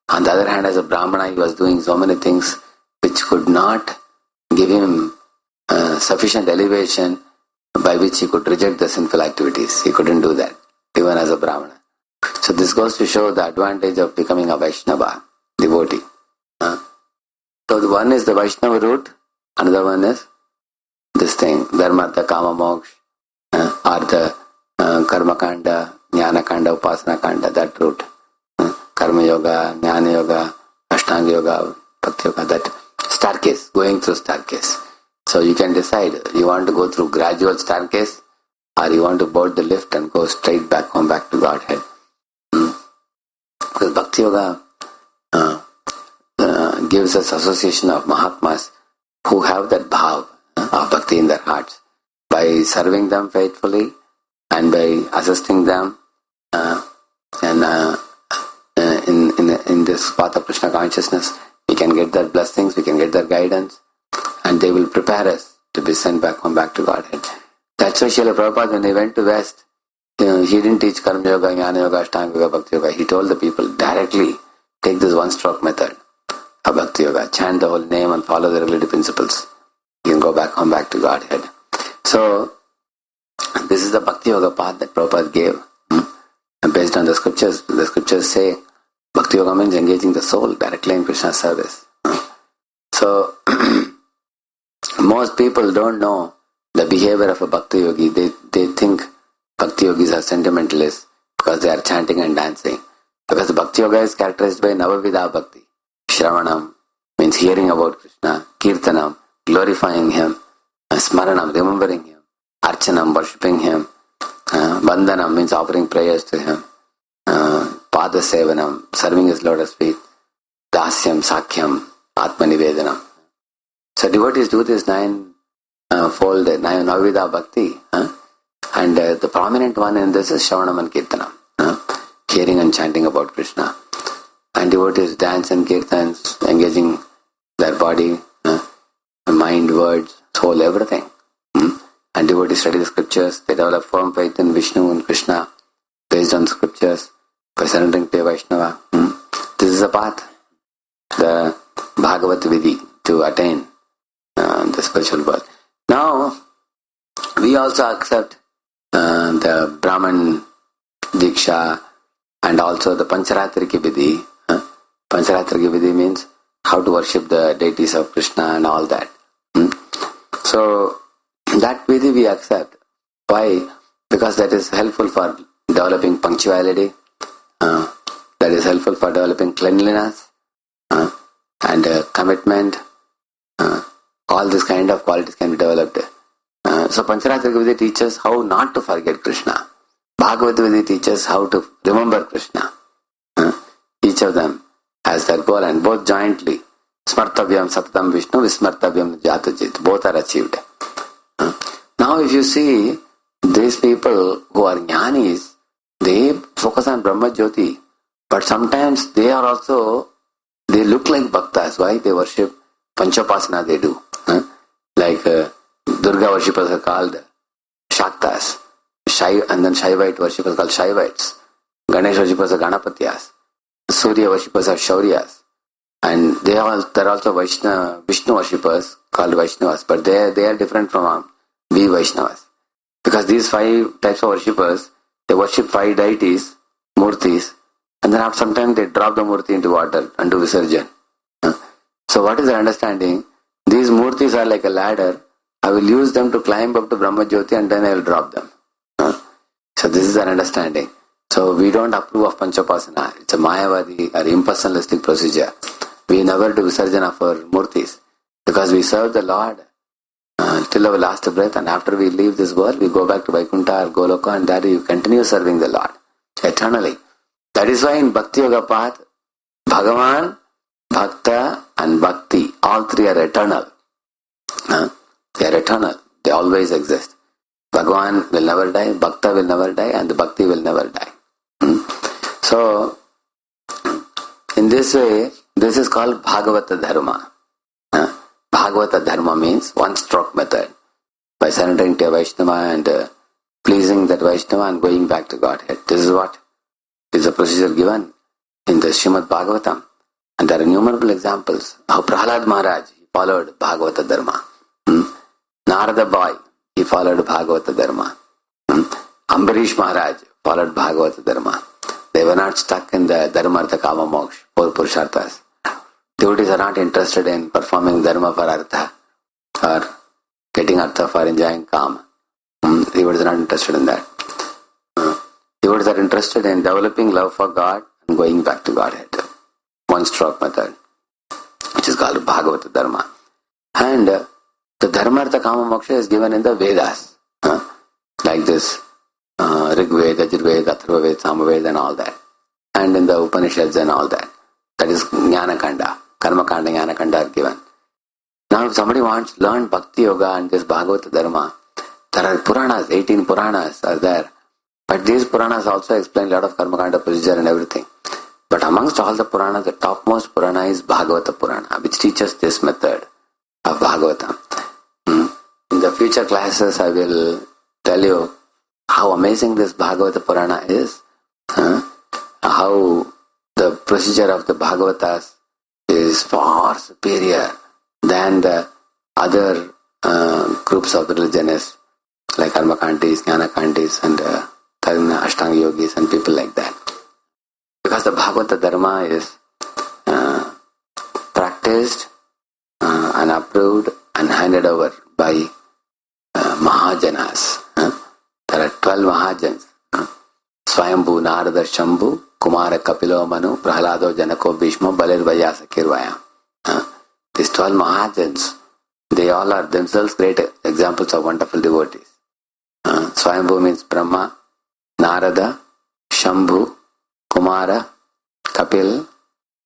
On the other hand, as a Brahmana, he was doing so many things which could not give him sufficient elevation by which he could reject the sinful activities. He couldn't do that, even as a Brahmana. So this goes to show the advantage of becoming a Vaishnava, devotee. So the one is the Vaishnava route, another one is this thing, Dharmartha, Kama, Moksha, or the Karma Kanda, Jnana Kanda, Upasana Kanda, that route. Karma Yoga, Jnana Yoga, Ashtanga Yoga, Bhakti Yoga, that staircase, going through staircase. So you can decide, you want to go through gradual staircase or you want to board the lift and go straight back home, back to Godhead. Because Bhakti Yoga gives us association of Mahatmas who have that bhav of Bhakti in their hearts. By serving them faithfully and by assisting them in this path of Krishna consciousness, we can get their blessings, we can get their guidance, and they will prepare us to be sent back home, back to Godhead. That's why Srila Prabhupada, when he went to West, he didn't teach Karma Yoga, Jnana Yoga, Ashtanga Yoga, Bhakti Yoga. He told the people directly, take this one-stroke method of Bhakti Yoga, chant the holy name and follow the regulative principles. You can go back home, back to Godhead. So, this is the Bhakti Yoga path that Prabhupada gave. And based on the scriptures say, Bhakti Yoga means engaging the soul directly in Krishna's service. So, most people don't know the behavior of a Bhakti Yogi. They think Bhakti Yogis are sentimentalists because they are chanting and dancing. Because the Bhakti Yoga is characterized by Navavida Bhakti. Shravanam means hearing about Krishna. Kirtanam, glorifying him. Smaranam, remembering him. Archanam, worshipping him. Vandanam means offering prayers to him. Pada Sevanam, serving his lotus feet. Dasyam, Sakyam, Atma Nivedanam. So devotees do this nine-fold, Navavida Bhakti. And the prominent one in this is Shravanam and Kirtanam. Hearing and chanting about Krishna. And devotees dance and kirtans, engaging their body, mind, words, soul, everything. And devotees study the scriptures. They develop firm faith in Vishnu and Krishna based on scriptures by surrendering to a Vaishnava. This is a path, the Bhagavat Vidhi, to attain the spiritual world. Now, we also accept the Brahman Diksha and also the Pancharatriki Vidhi. Pancharatriki Vidhi means how to worship the deities of Krishna and all that. So, that Vidhi we accept. Why? Because that is helpful for developing punctuality, that is helpful for developing cleanliness and commitment. All this kind of qualities can be developed. So Pancharatrika Vidhi teaches how not to forget Krishna. Bhagavad Vidhi teaches how to remember Krishna. Each of them has their goal, and both jointly, Smartavyam Satatam Vishnu, Vismartavyam Jatajit, both are achieved. Now if you see, these people who are jnanis, they focus on Brahma Jyoti, but sometimes they look like bhaktas. Why? They worship Panchopasana, they do. Like Durga worshippers are called Shaktas, and then Shaivite worshippers are called Shaivites. Ganesh worshippers are Ganapatyas. Surya worshippers are Shauryas. And they're also Vishnu worshippers called Vaishnavas. But they are different from we Vaishnavas. Because these 5 types of worshippers, they worship 5 deities, murtis, and then after some time they drop the murti into water and do visarjan. So what is the understanding? These murtis are like a ladder. I will use them to climb up to Brahma Jyoti and then I will drop them. So this is an understanding. So we don't approve of Panchapasana. It's a Mayavadi or impersonalistic procedure. We never do visarjana for murtis because we serve the Lord till our last breath, and after we leave this world, we go back to Vaikuntha or Goloka, and there we continue serving the Lord eternally. That is why in Bhakti Yoga path, Bhagavan, Bhakta and Bhakti, all 3 are eternal. They are eternal. They always exist. Bhagavan will never die, Bhakta will never die, and the Bhakti will never die. So, in this way, this is called Bhagavata Dharma. Bhagavata Dharma means one-stroke method. By surrendering to a Vaishnava and pleasing that Vaishnava and going back to Godhead. This is what is the procedure given in the Srimad Bhagavatam. And there are innumerable examples. How Prahlad Maharaj, he followed Bhagavata Dharma. Narada boy, he followed Bhagavata Dharma. Ambarish Maharaj followed Bhagavata Dharma. They were not stuck in the Dharma, Artha, Kama, Moksha, 4 Purusharthas. Devotees are not interested in performing Dharma for Artha or getting Artha for enjoying Kama. Devotees are not interested in that. Devotees are interested in developing love for God and going back to Godhead. One-stroke method, which is called Bhagavata Dharma. And the Dharma, Artha, Kama, Moksha is given in the Vedas. Like this. Rig Veda, Yajurveda, Atharva Veda, Samaveda and all that. And in the Upanishads and all that. That is Jnana Kanda. Karma Kanda, Jnana Kanda are given. Now if somebody wants to learn Bhakti Yoga and this Bhagavata Dharma, there are Puranas, 18 Puranas are there. But these Puranas also explain a lot of Karma Kanda procedure and everything. But amongst all the Puranas, the topmost Purana is Bhagavata Purana, which teaches this method of Bhagavatam. In the future classes, I will tell you how amazing this Bhagavata Purana is, how the procedure of the Bhagavatas is far superior than the other groups of religionists like Karmakantis, Jnanakantis and Ashtanga Yogis and people like that. Because the Bhagavata Dharma is practiced and approved and handed over by Mahajanas. There are 12 Mahajans. Swayambhu, Narada, Shambhu, Kumara, Kapilo, Manu, Prahlado, Janako, Bhishma, Balir, Vyasa, Kirvaya. These 12 Mahajans, they all are themselves great examples of wonderful devotees. Swayambhu means Brahma, Narada, Shambhu, Kumara, Kapil,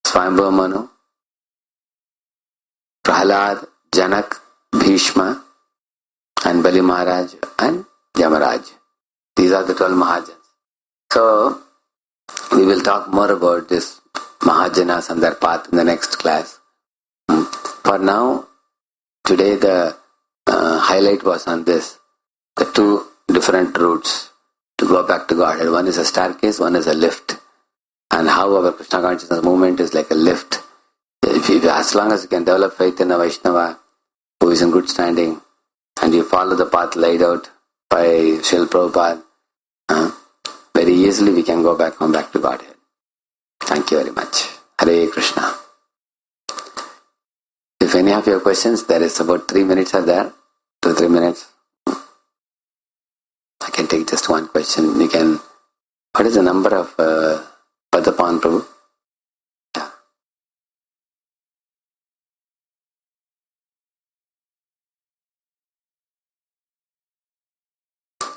Swayambhu Manu, Prahlad, Janak, Bhishma, and Bali Maharaj and Yamaraj. These are the 12 Mahajans. So, we will talk more about this Mahajanas and their path in the next class. For now, today the highlight was on this. The 2 different routes to go back to Godhead. One is a staircase, one is a lift. And how our Krishna consciousness movement is like a lift. As long as you can develop faith in a Vaishnava who is in good standing, and you follow the path laid out by Srila Prabhupada, very easily we can come back to Godhead. Thank you very much. Hare Krishna. If any of your questions, there is about 3 minutes are there. 2 3 minutes. I can take just one question. You can. What is the number of Padapan Prabhu? Yeah.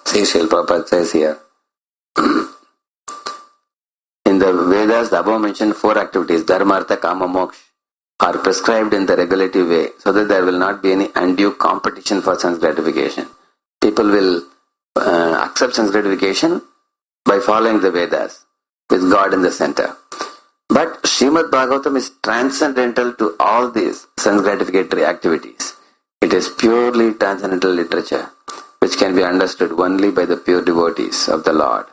See, Srila Prabhupada says here. In the Vedas, the above mentioned 4 activities, Dharma, Artha, Kama, Moksha, are prescribed in the regulative way so that there will not be any undue competition for sense gratification. People will accept sense gratification by following the Vedas with God in the center. But Srimad Bhagavatam is transcendental to all these sense gratificatory activities. It is purely transcendental literature which can be understood only by the pure devotees of the Lord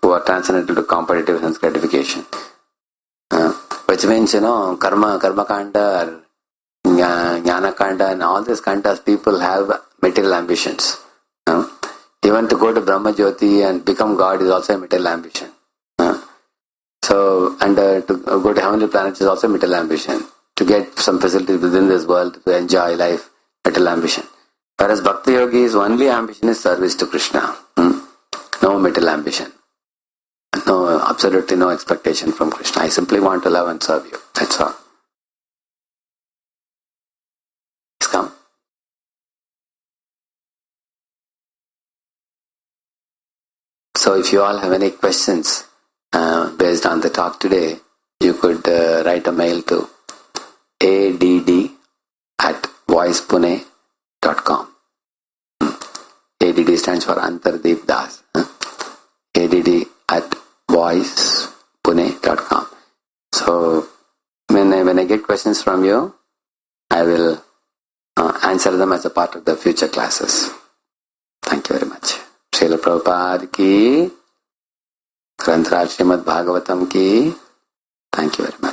who are transcendental to competitive sense gratification. which means, karma kanda, jnana kanda, and all these kandas, people have material ambitions. Even to go to Brahma Jyoti and become God is also a material ambition. To go to heavenly planets is also a material ambition. To get some facilities within this world, to enjoy life, material ambition. Whereas Bhakti Yogi's only ambition is service to Krishna. No material ambition. No, absolutely no expectation from Krishna. I simply want to love and serve you. That's all. Please come. So if you all have any questions based on the talk today, you could write a mail to add@voicepune.com. ADD stands for Antardeep Das. add@voicepune.com. So when I get questions from you, I will answer them as a part of the future classes. Thank you very much. Srila Prabhupada ki, Granthra Srimad Bhagavatam ki. Thank you very much.